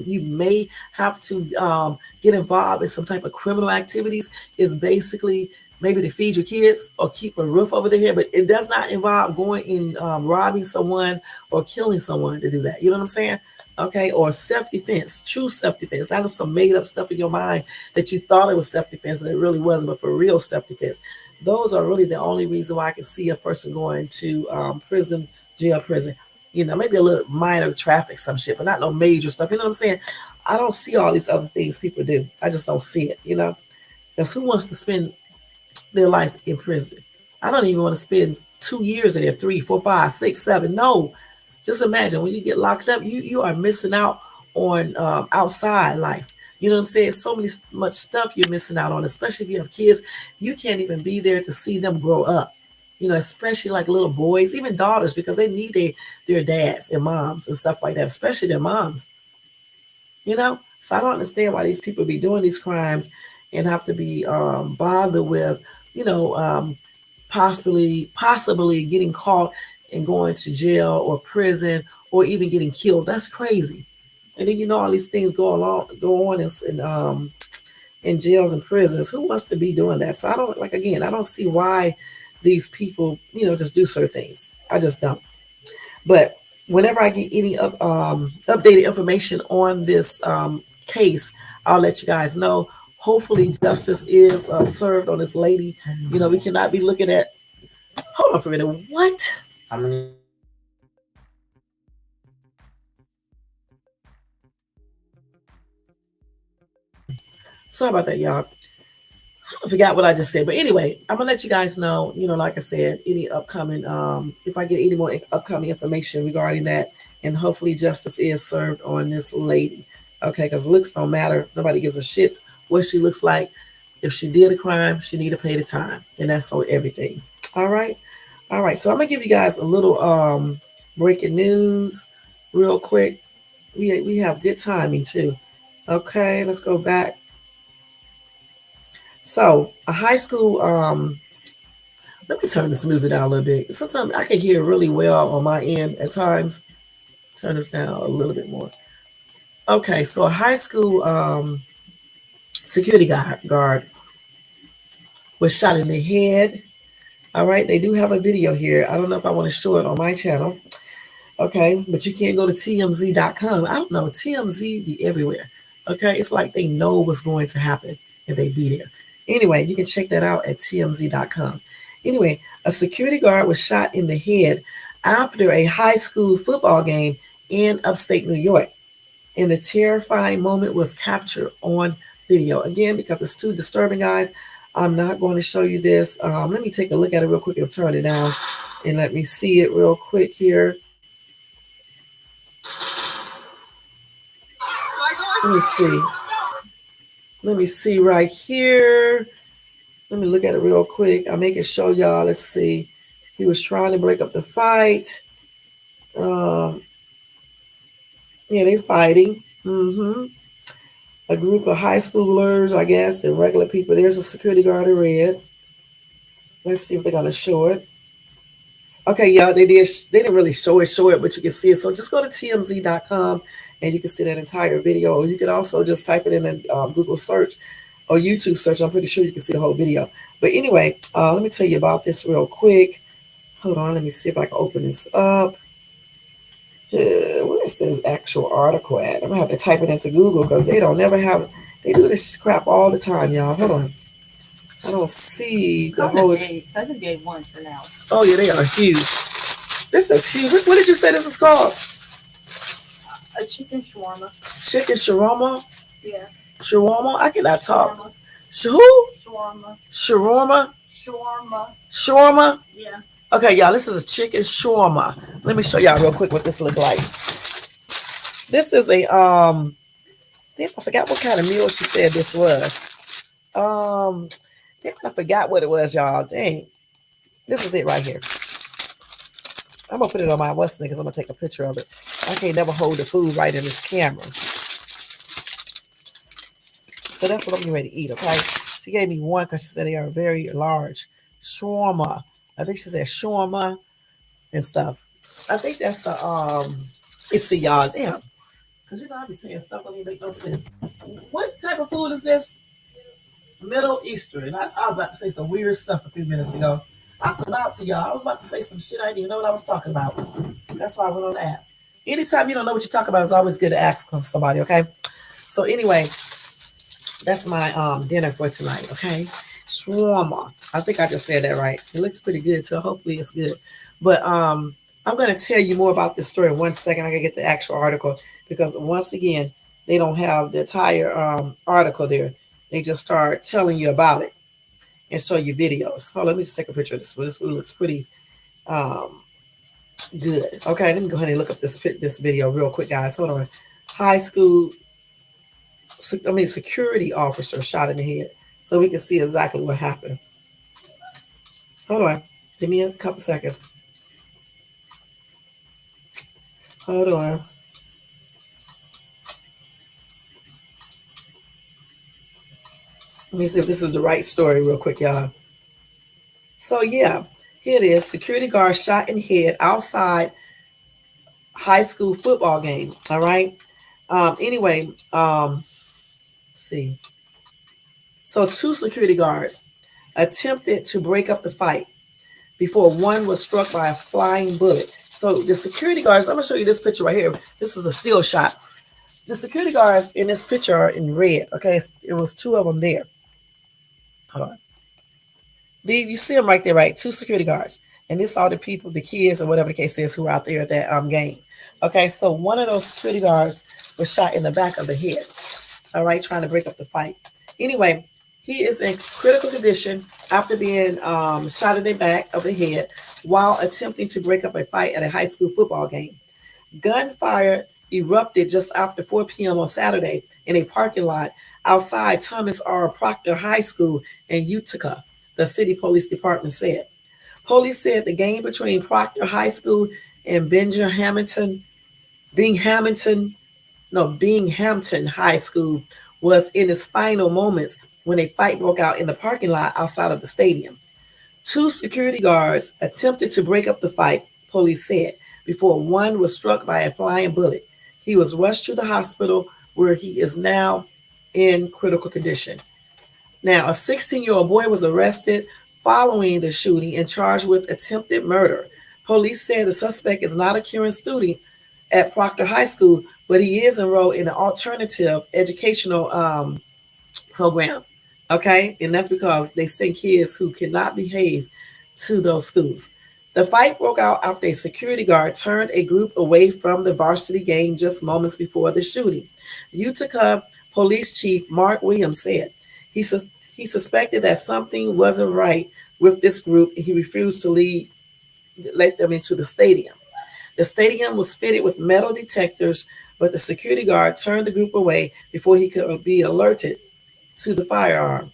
you may have to get involved in some type of criminal activities is basically maybe to feed your kids or keep a roof over their head. But it does not involve going and robbing someone or killing someone to do that. You know what I'm saying? Okay. Or self-defense, true self-defense. That was some made up stuff in your mind that you thought it was self-defense and it really wasn't, but for real self-defense. Those are really the only reason why I can see a person going to prison, jail, prison. Maybe a little minor traffic, some shit, but not no major stuff. You know what I'm saying? I don't see all these other things people do. I just don't see it, Because who wants to spend their life in prison? I don't even want to spend 2 years in there, 3, 4, 5, 6, 7. No. Just imagine when you get locked up, you are missing out on outside life. You know what I'm saying? So much stuff you're missing out on, especially if you have kids. You can't even be there to see them grow up. Especially like little boys, even daughters, because they need their dads and moms and stuff like that, especially their moms. So I don't understand why these people be doing these crimes and have to be bothered with, possibly getting caught and going to jail or prison or even getting killed. That's crazy. And then all these things go on in jails and prisons. Who wants to be doing that? So I don't see why these people, just do certain things. I just don't. But whenever I get any updated information on this case, I'll let you guys know. Hopefully justice is served on this lady. We cannot be looking at, hold on for a minute. What? How many Sorry about that, y'all. I forgot what I just said, but anyway, I'm gonna let you guys know. Like I said, any upcoming, if I get any more upcoming information regarding that, and hopefully justice is served on this lady. Okay, because looks don't matter. Nobody gives a shit what she looks like. If she did a crime, she need to pay the time, and that's on everything. All right, all right. So I'm gonna give you guys a little breaking news, real quick. We have good timing too. Okay, let's go back. So a high school let me turn this music down a little bit. Sometimes I can hear really well on my end at times. Turn this down a little bit more. Okay, so a high school security guard was shot in the head. All right, they do have a video here. I don't know if I want to show it on my channel. Okay, but you can't go to TMZ.com. I don't know. TMZ be everywhere. Okay, it's like they know what's going to happen and they be there. Anyway, you can check that out at TMZ.com. Anyway, a security guard was shot in the head after a high school football game in upstate New York. And the terrifying moment was captured on video. Again, because it's too disturbing, guys, I'm not going to show you this. Let me take a look at it real quick and turn it down. And let me see it real quick here. Let me see. Let me see right here. Let me look at it real quick. I'm making sure y'all. Let's see. He was trying to break up the fight. Yeah, they fighting. A group of high schoolers, I guess, and regular people. There's a security guard in red. Let's see if they're gonna show it. Okay, yeah, they did. They didn't really show it, but you can see it. So just go to TMZ.com and you can see that entire video. Or you can also just type it in a Google search or YouTube search. I'm pretty sure you can see the whole video. But anyway, let me tell you about this real quick. Hold on, let me see if I can open this up. Where is this actual article at? I'm gonna have to type it into Google because they don't never have. They do this crap all the time, y'all. Hold on. I don't see the whole. So I just gave one for now. Oh yeah, they are huge. This is huge. What did you say this is called? A chicken shawarma. Chicken shawarma? Yeah. Shawarma? I cannot talk. Shawarma. Who? Shawarma. Shawarma? Shawarma. Shawarma? Yeah. Okay, y'all, this is a chicken shawarma. Let me show y'all real quick what this look like. This is a damn, I forgot what kind of meal she said this was. Damn, I forgot what it was, y'all. Dang. This is it right here. I'm gonna put it on my what's because I'm gonna take a picture of it. I can't never hold the food right in this camera. So that's what I'm getting ready to eat, okay? She gave me one because she said they are very large. Shawarma. I think she said shawarma and stuff. I think that's a let's see, y'all. Damn. Because I be saying stuff that don't even make no sense. What type of food is this? Middle Eastern. And I was about to say some weird stuff a few minutes ago. I was about to, y'all. I was about to say some shit I didn't even know what I was talking about. That's why I went on to ask. Anytime you don't know what you're talking about, it's always good to ask somebody, okay? So anyway, that's my dinner for tonight, okay? Shawarma. I think I just said that right. It looks pretty good, so hopefully it's good. But I'm going to tell you more about this story in 1 second. I can get the actual article because once again, they don't have the entire article there. They just start telling you about it and show you videos. Oh, let me just take a picture of this food. This food looks pretty good. Okay, let me go ahead and look up this video real quick, guys. Hold on. High school, security officer shot in the head. So we can see exactly what happened. Hold on. Give me a couple seconds. Hold on. Let me see if this is the right story real quick, y'all. So yeah, here it is. Security guard shot in head outside high school football game. All right. Anyway, let's see. So 2 security guards attempted to break up the fight before one was struck by a flying bullet. So the security guards, I'm gonna show you this picture right here. This is a still shot. The security guards in this picture are in red. Okay, it was 2 of them there. Hold on. You see them right there, right? 2 security guards. And this are the people, the kids, or whatever the case is, who are out there at that game. Okay, so one of those security guards was shot in the back of the head. All right, trying to break up the fight. Anyway, he is in critical condition after being shot in the back of the head while attempting to break up a fight at a high school football game. Gunfire erupted just after 4 p.m. on Saturday in a parking lot outside Thomas R. Proctor High School in Utica, the city police department said. Police said the game between Proctor High School and Binghamton High School was in its final moments when a fight broke out in the parking lot outside of the stadium. Two security guards attempted to break up the fight, police said, before one was struck by a flying bullet. He was rushed to the hospital where he is now in critical condition. Now, a 16-year-old boy was arrested following the shooting and charged with attempted murder. Police said the suspect is not a current student at Proctor High School, but he is enrolled in an alternative educational program. Okay, and that's because they send kids who cannot behave to those schools. The fight broke out after a security guard turned a group away from the varsity game just moments before the shooting. Utica Police Chief Mark Williams said he suspected that something wasn't right with this group and he refused to let them into the stadium. The stadium was fitted with metal detectors, but the security guard turned the group away before he could be alerted to the firearm.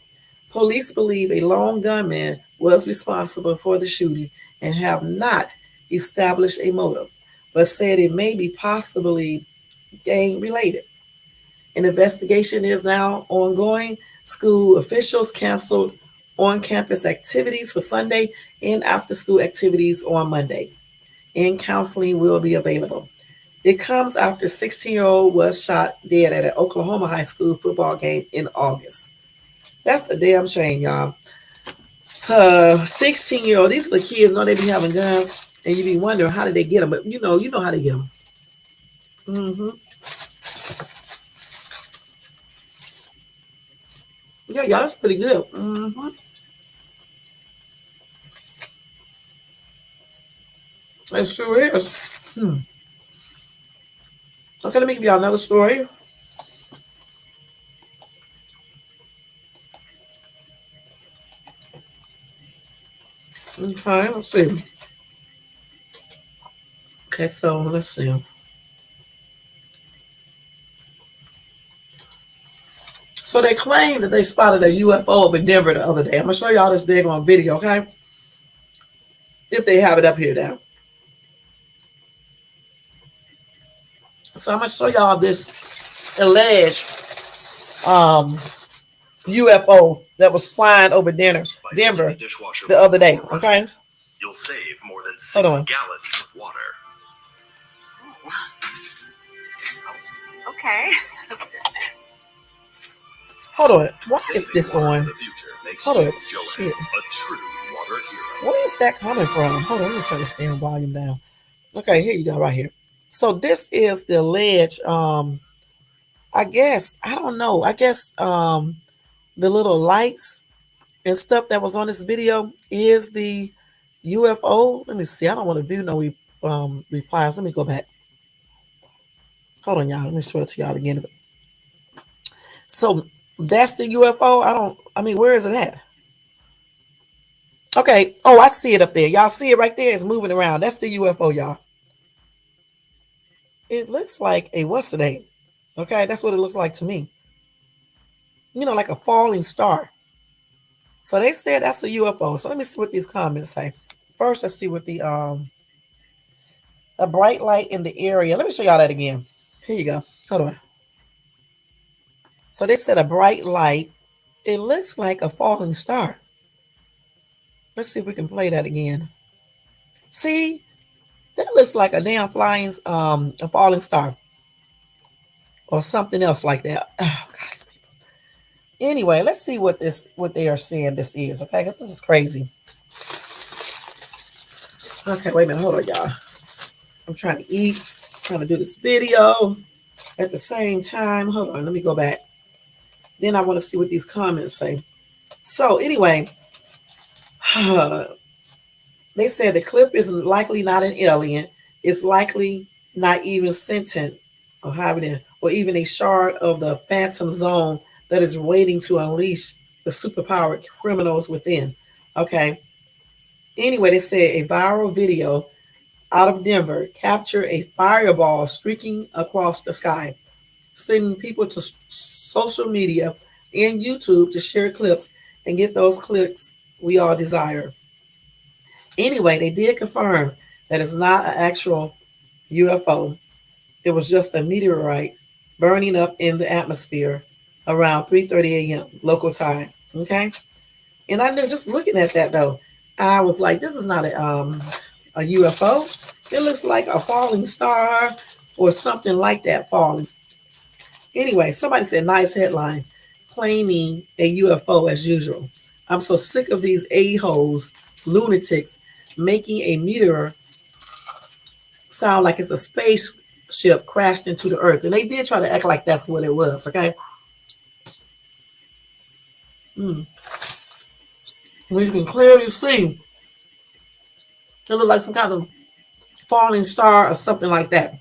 Police believe a lone gunman was responsible for the shooting and have not established a motive, but said it may be possibly gang related. An investigation is now ongoing. School officials canceled on campus activities for Sunday and after school activities on Monday. And counseling will be available. It comes after 16-year-old was shot dead at an Oklahoma high school football game in August. That's a damn shame, y'all. 16-year-old, these are the kids, know they be having guns, and you be wondering how did they get them, but you know how they get them. Mm-hmm. Yeah, y'all, that's pretty good. Mm-hmm. It sure is. Okay, let me give y'all another story. Okay, let's see. Okay, so let's see. So they claim that they spotted a UFO over Denver the other day. I'm gonna show y'all this daggone video, okay? If they have it up here now. So I'm gonna show y'all this alleged UFO that was flying over Denver the other day. Okay, you'll save more than 6 gallons of water. Okay. Hold on. What is this on? Hold on. Shit. A true water hero. Where is that coming from? Hold on. Let me turn this damn volume down. Okay, here you go, right here. So this is the alleged. I guess I don't know. I guess the little lights and stuff that was on this video is the UFO. Let me see. I don't want to do no replies. Let me go back. Hold on, y'all. Let me show it to y'all again. So that's the UFO. Where is it at? Okay. Oh, I see it up there. Y'all see it right there? It's moving around. That's the UFO, y'all. It looks like a what's the name? Okay, that's what it looks like to me. You know, like a falling star. So they said that's a UFO. So let me see what these comments say. First, let's see what the a bright light in the area. Let me show y'all that again. Here you go. Hold on. So they said a bright light. It looks like a falling star. Let's see if we can play that again. See, that looks like a damn a falling star. Or something else like that. Oh, God. Anyway, let's see what they are saying this is, okay? Because this is crazy. Okay, wait a minute. Hold on, y'all. I'm trying to eat. Trying to do this video at the same time. Hold on, let me go back. Then I want to see what these comments say. So anyway, they said the clip is likely not an alien. It's likely not even sentient or even a shard of the phantom zone, that is waiting to unleash the superpowered criminals within. Okay. Anyway, they said a viral video out of Denver captured a fireball streaking across the sky, sending people to social media and YouTube to share clips and get those clicks we all desire. Anyway, they did confirm that it's not an actual UFO. It was just a meteorite burning up in the atmosphere around 3:30 a.m. local time. Okay, and I knew just looking at that though, I was like, this is not a UFO. It looks like a falling star or something like that falling. Anyway, somebody said nice headline, claiming a UFO as usual. I'm so sick of these a-holes, lunatics, making a meteor sound like it's a spaceship crashed into the earth. And they did try to act like that's what it was, okay? We can clearly see it looked like some kind of falling star or something like that.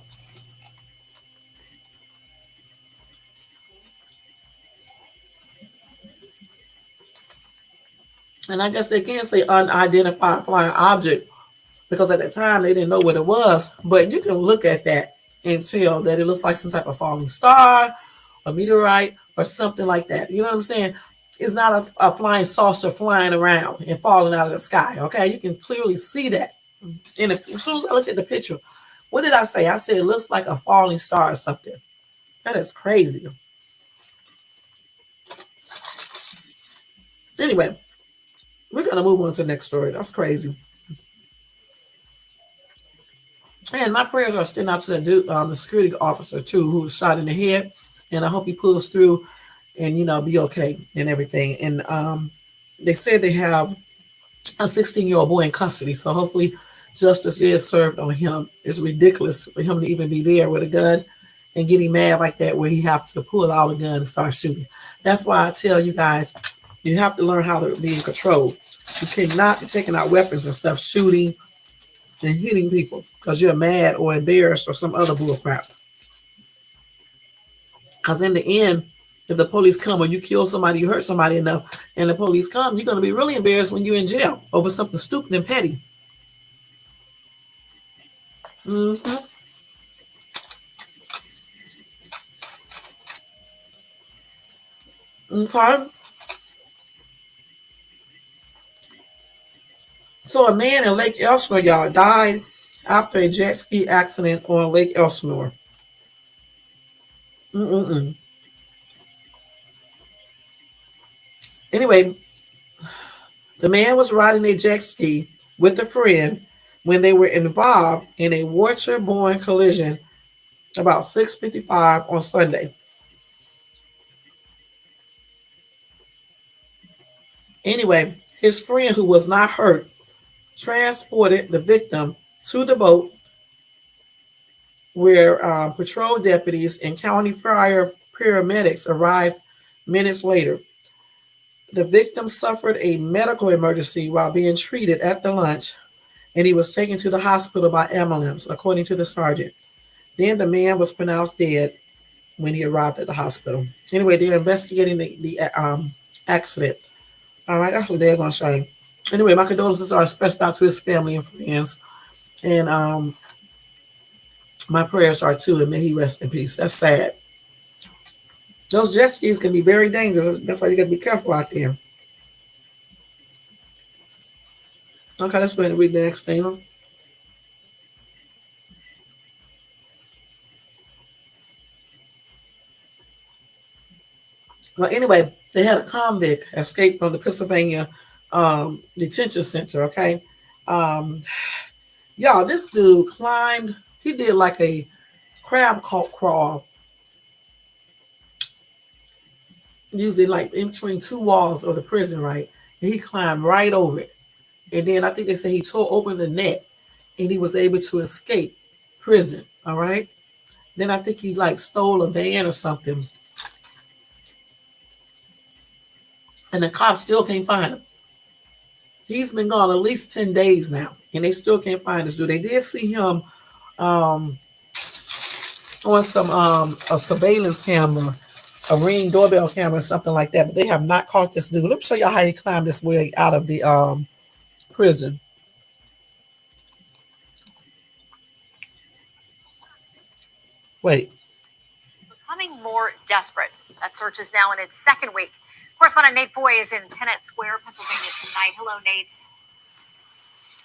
And I guess they can say unidentified flying object because at the time they didn't know what it was. But you can look at that and tell that it looks like some type of falling star, a meteorite, or something like that. You know what I'm saying? It's not a flying saucer flying around and falling out of the sky. Okay, you can clearly see that. And as soon as I look at the picture, what did I say? I said it looks like a falling star or something. That is crazy. Anyway, we're gonna move on to the next story. That's crazy. And my prayers are still out to the security officer too, who was shot in the head. And I hope he pulls through and be okay and everything. And they said they have a 16-year-old boy in custody. So hopefully justice is served on him. It's ridiculous for him to even be there with a gun and getting mad like that where he have to pull out a gun and start shooting. That's why I tell you guys, you have to learn how to be in control. You cannot be taking out weapons and stuff, shooting and hitting people because you're mad or embarrassed or some other bull crap. Because in the end, if the police come or you kill somebody, you hurt somebody enough, and the police come, you're going to be really embarrassed when you're in jail over something stupid and petty. Okay. So a man in Lake Elsinore, y'all, died after a jet ski accident on Lake Elsinore. Anyway, the man was riding a jet ski with a friend when they were involved in a waterborne collision about 6:55 on Sunday. Anyway, his friend, who was not hurt, transported the victim to the boat where patrol deputies and county fire paramedics arrived minutes later. The victim suffered a medical emergency while being treated at the launch, and he was taken to the hospital by ambulance, according to the sergeant. Then the man was pronounced dead when he arrived at the hospital. Anyway, they're investigating the accident. All right, that's what they're going to say. Anyway, my condolences are expressed out to his family and friends. And my prayers are too, and may he rest in peace. That's sad. Those jet skis can be very dangerous. That's why you got to be careful out there. Okay, let's go ahead and read the next thing. Well, anyway, they had a convict escape from the Pennsylvania detention center, okay? Y'all, this dude climbed, he did like a crab crawl, usually like in between two walls of the prison, right? And he climbed right over it. And then I think they say he tore open the net and he was able to escape prison, all right? Then I think he like stole a van or something. And the cops still can't find him. He's been gone at least 10 days now, and they still can't find this dude. They did see him on some a surveillance camera a Ring doorbell camera or something like that, but they have not caught this dude. Let me show y'all how he climbed this way out of the prison. Wait. Becoming more desperate. That search is now in its second week. Correspondent Nate Foy is in Kennett Square, Pennsylvania tonight. Hello, Nate.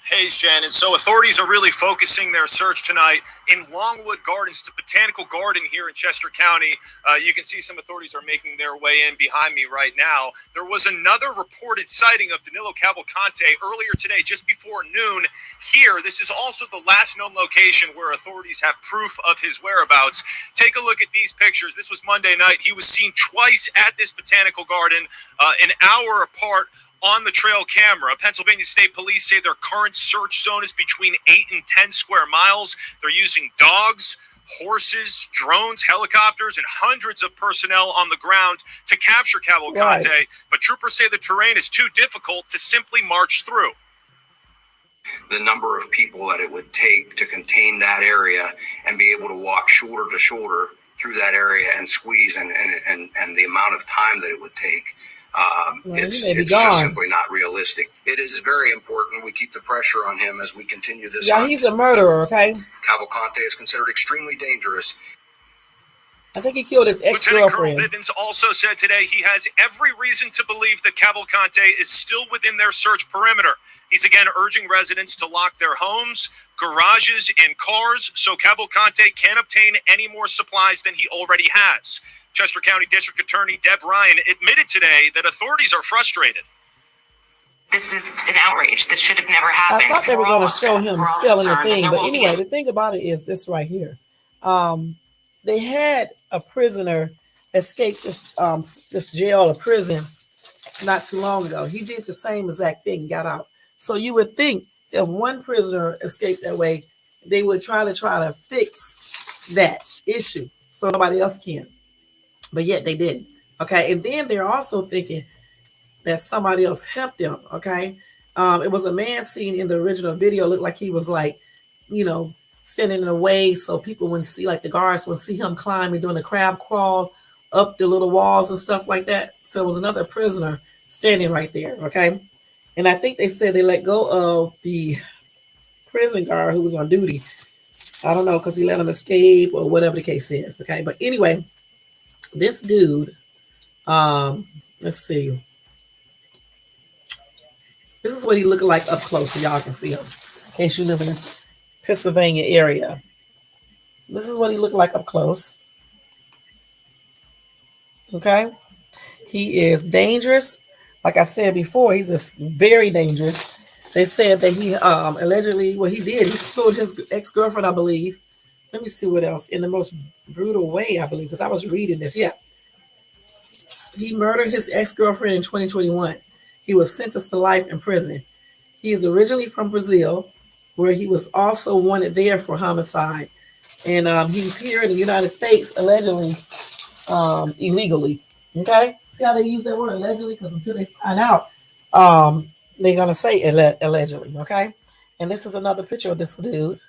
Hey, Shannon. So authorities are really focusing their search tonight in Longwood Gardens. It's a botanical garden here in Chester County. You can see some authorities are making their way in behind me right now. There was another reported sighting of Danilo Cavalcante earlier today, just before noon here. This is also the last known location where authorities have proof of his whereabouts. Take a look at these pictures. This was Monday night. He was seen twice at this botanical garden, an hour apart on the trail camera. Pennsylvania State Police say their current search zone is between 8 and 10 square miles. They're using dogs, horses, drones, helicopters, and hundreds of personnel on the ground to capture Cavalcante. Right. But troopers say the terrain is too difficult to simply march through. The number of people that it would take to contain that area and be able to walk shoulder to shoulder through that area and squeeze and the amount of time that it would take. It's just simply not realistic. It is very important we keep the pressure on him as we continue this. Yeah, he's a murderer, okay? Cavalcante is considered extremely dangerous. I think he killed his ex-girlfriend. Lieutenant Colonel Bivens also said today he has every reason to believe that Cavalcante is still within their search perimeter. He's again urging residents to lock their homes, garages, and cars so Cavalcante can't obtain any more supplies than he already has. Chester County District Attorney Deb Ryan admitted today that authorities are frustrated. This is an outrage. This should have never happened. I thought they were going to show him stealing the thing, but anyway, the thing about it is this right here. They had a prisoner escape this jail or prison not too long ago. He did the same exact thing, got out. So you would think if one prisoner escaped that way, they would try to fix that issue so nobody else can. But yet they didn't. Okay. And then they're also thinking that somebody else helped them. Okay. It was a man seen in the original video, looked like he was like, standing in the way so people wouldn't see, like the guards would see him climbing, doing a crab crawl up the little walls and stuff like that. So it was another prisoner standing right there. Okay. And I think they said they let go of the prison guard who was on duty. I don't know, because he let him escape or whatever the case is. Okay. But anyway, this dude, let's see. This is what he looked like up close so y'all can see him. In case you live in the Pennsylvania area. This is what he looked like up close. Okay. He is dangerous. Like I said before, he's just very dangerous. They said that he allegedly, he did. He killed his ex-girlfriend, I believe. Let me see what else. In the most brutal way, I believe, because I was reading this. Yeah. He murdered his ex-girlfriend in 2021. He was sentenced to life in prison. He is originally from Brazil, where he was also wanted there for homicide. And he's here in the United States, allegedly, illegally. Okay? See how they use that word, allegedly? Because until they find out, they're going to say allegedly. Okay? And this is another picture of this dude.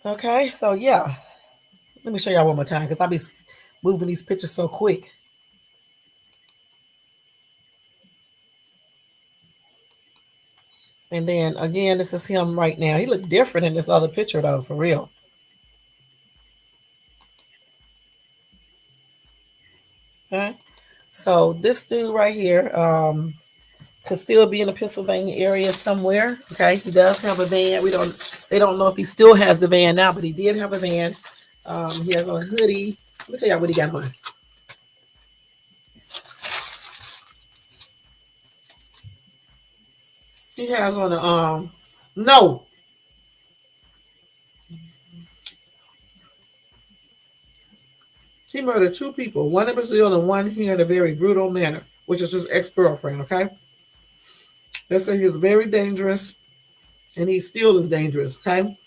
Okay, so yeah. Let me show y'all one more time because I'll be moving these pictures so quick. And then again, this is him right now. He looked different in this other picture though, for real. Okay, so this dude right here could still be in the Pennsylvania area somewhere. Okay, he does have a van. They don't know if he still has the van now, but he did have a van. He has on a hoodie. Let me tell y'all what he got on. He has on a no. He murdered two people, one in Brazil and one here in a very brutal manner, which is his ex-girlfriend, okay? They say he's very dangerous, and he still is dangerous, okay?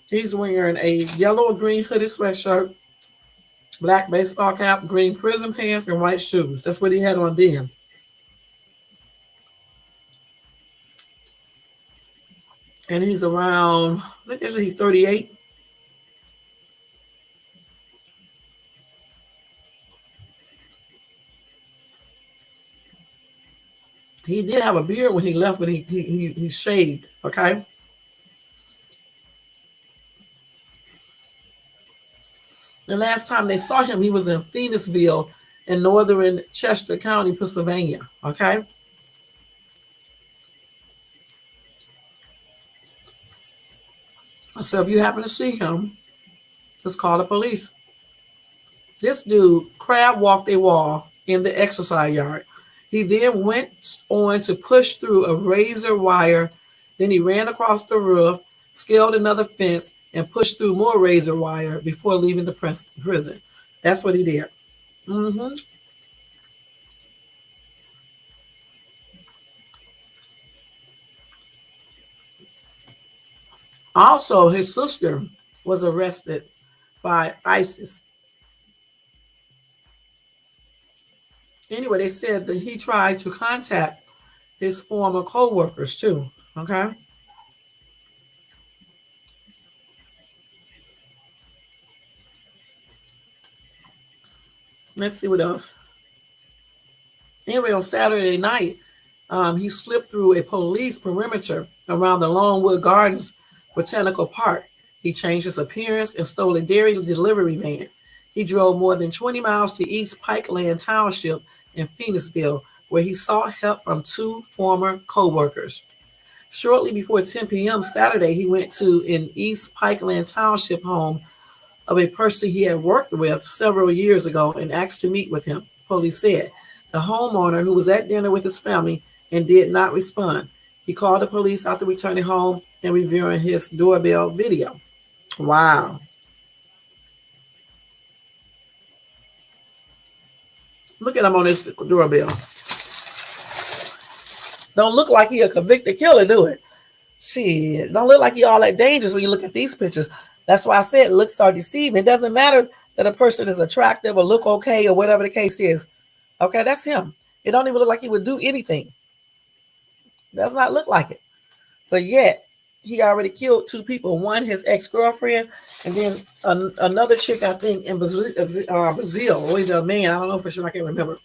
He's wearing a yellow or green hooded sweatshirt, black baseball cap, green prison pants, and white shoes. That's what he had on then. And he's around, I think he's 38. He did have a beard when he left, but he shaved, okay? The last time they saw him, he was in Phoenixville in northern Chester County, Pennsylvania, okay? So if you happen to see him, just call the police. This dude crab walked a wall in the exercise yard. He then went on to push through a razor wire. Then he ran across the roof, scaled another fence, and pushed through more razor wire before leaving the prison. That's what he did. Also, his sister was arrested by ISIS. Anyway, they said that he tried to contact his former co-workers too, okay? Let's see what else. Anyway, on Saturday night, he slipped through a police perimeter around the Longwood Gardens Botanical Park. He changed his appearance and stole a dairy delivery van. He drove more than 20 miles to East Pikeland Township in Phoenixville, where he sought help from two former co-workers. Shortly before 10 p.m. Saturday, he went to an East Pikeland Township home of a person he had worked with several years ago and asked to meet with him, police said. The homeowner, who was at dinner with his family and did not respond, he called the police after returning home and reviewing his doorbell video. Wow. Look at him on his doorbell. Don't look like he a convicted killer, do it? Shit, don't look like he all that dangerous when you look at these pictures. That's why I said looks are deceiving. It doesn't matter that a person is attractive or look okay or whatever the case is. Okay, that's him. It don't even look like he would do anything. Does not look like it. But yet, he already killed two people. One, his ex-girlfriend, and then another chick, I think, in Brazil. Or either a man. I don't know for sure. I can't remember.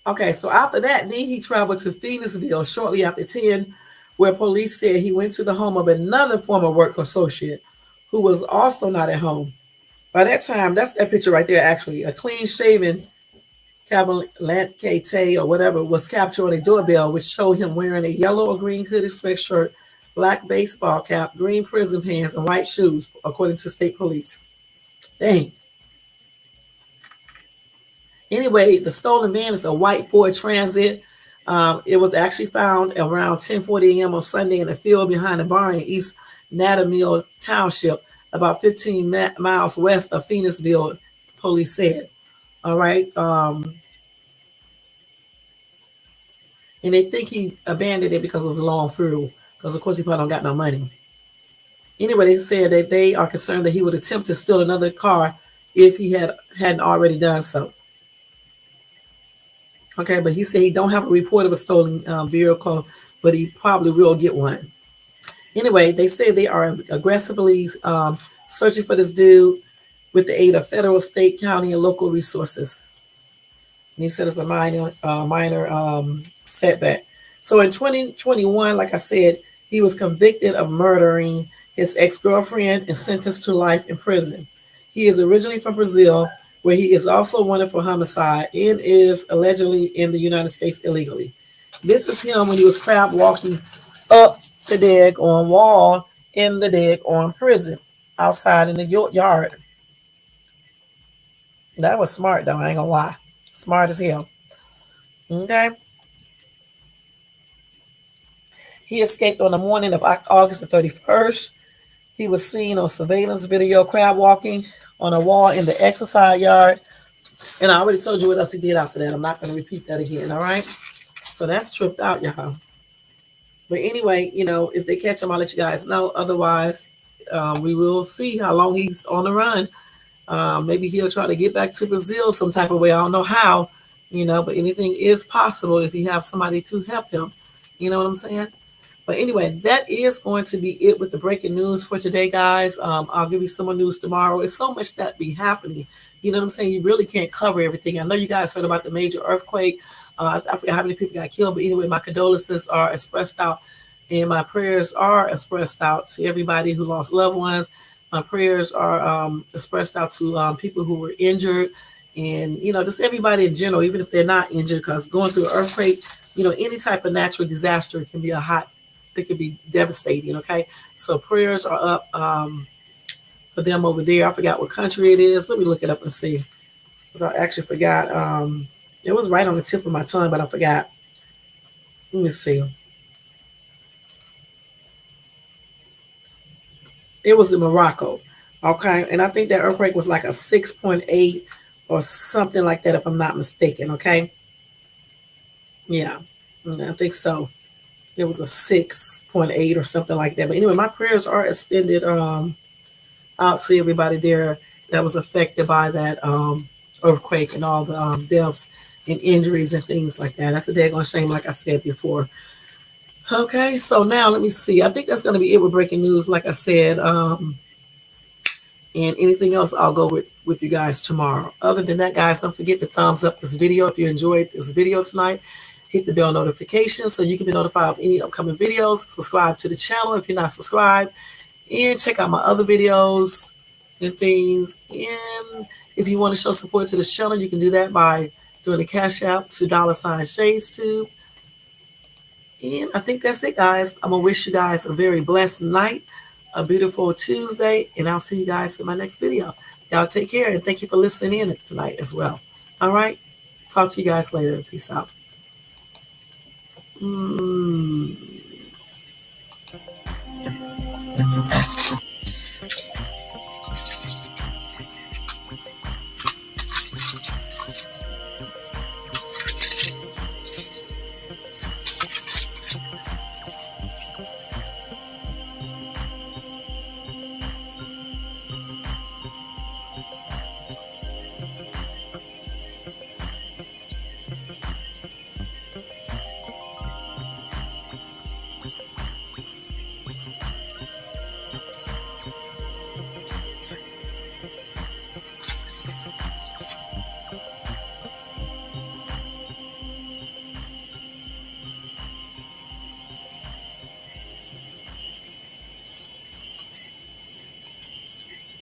Okay, so after that, then he traveled to Phoenixville shortly after 10, where police said he went to the home of another former work associate who was also not at home. By that time, that's that picture right there, actually. A clean-shaven Cavalcante or whatever was captured on a doorbell, which showed him wearing a yellow or green hooded sweatshirt, black baseball cap, green prison pants, and white shoes, according to state police. Dang. Anyway, the stolen van is a white Ford Transit. It was actually found around 10:40 a.m. on Sunday in the field behind the barn in East Natamill Township, about 15 miles west of Phoenixville, police said. All right. And they think he abandoned it because it was a long funeral, because, of course, he probably don't got no money. Anyway, they said that they are concerned that he would attempt to steal another car if he hadn't already done so. Okay, but he said he don't have a report of a stolen vehicle, but he probably will get one. Anyway, they say they are aggressively searching for this dude with the aid of federal, state, county, and local resources. And he said it's a minor setback. So in 2021, like I said, he was convicted of murdering his ex-girlfriend and sentenced to life in prison. He is originally from Brazil, where he is also wanted for homicide and is allegedly in the United States illegally. This is him when he was crab walking up the daggone wall in the daggone prison outside in the yard. That was smart, though. I ain't gonna lie. Smart as hell. Okay. He escaped on the morning of August the 31st. He was seen on surveillance video crab walking on a wall in the exercise yard. And I already told you what else he did after that. I'm not going to repeat that again, all right? So that's tripped out, y'all. But anyway, you know, if they catch him, I'll let you guys know. Otherwise, we will see how long he's on the run. Maybe he'll try to get back to Brazil some type of way. I don't know how, you know, but anything is possible if you have somebody to help him. You know what I'm saying? But But anyway, that is going to be it with the breaking news for today, guys. I'll give you some more news tomorrow. It's so much that be happening. You know what I'm saying? You really can't cover everything. I know you guys heard about the major earthquake. I forget how many people got killed, but anyway, my condolences are expressed out, and my prayers are expressed out to everybody who lost loved ones. My prayers are expressed out to people who were injured, and just everybody in general, even if they're not injured, because going through an earthquake, any type of natural disaster can be it can be devastating. Okay, so prayers are up for them over there. I forgot what country it is. Let me look it up and see, because I actually forgot. It was right on the tip of my tongue, but I forgot. Let me see. It was in Morocco. Okay, and I think that earthquake was like a 6.8 or something like that, if I'm not mistaken. Okay, yeah, I think so. It was a 6.8 or something like that. But anyway, my prayers are extended out to everybody there that was affected by that earthquake and all the deaths and injuries and things like that. That's a daggone shame, like I said before. Okay, so now let me see. I think that's going to be it with breaking news, like I said. And anything else, I'll go with you guys tomorrow. Other than that, guys, don't forget to thumbs up this video if you enjoyed this video tonight. Hit the bell notification so you can be notified of any upcoming videos. Subscribe to the channel if you're not subscribed. And check out my other videos and things. And if you want to show support to this channel, you can do that by doing the Cash App to $ShadesTube. And I think that's it, guys. I'm going to wish you guys a very blessed night, a beautiful Tuesday, and I'll see you guys in my next video. Y'all take care, and thank you for listening in tonight as well. All right? Talk to you guys later. Peace out.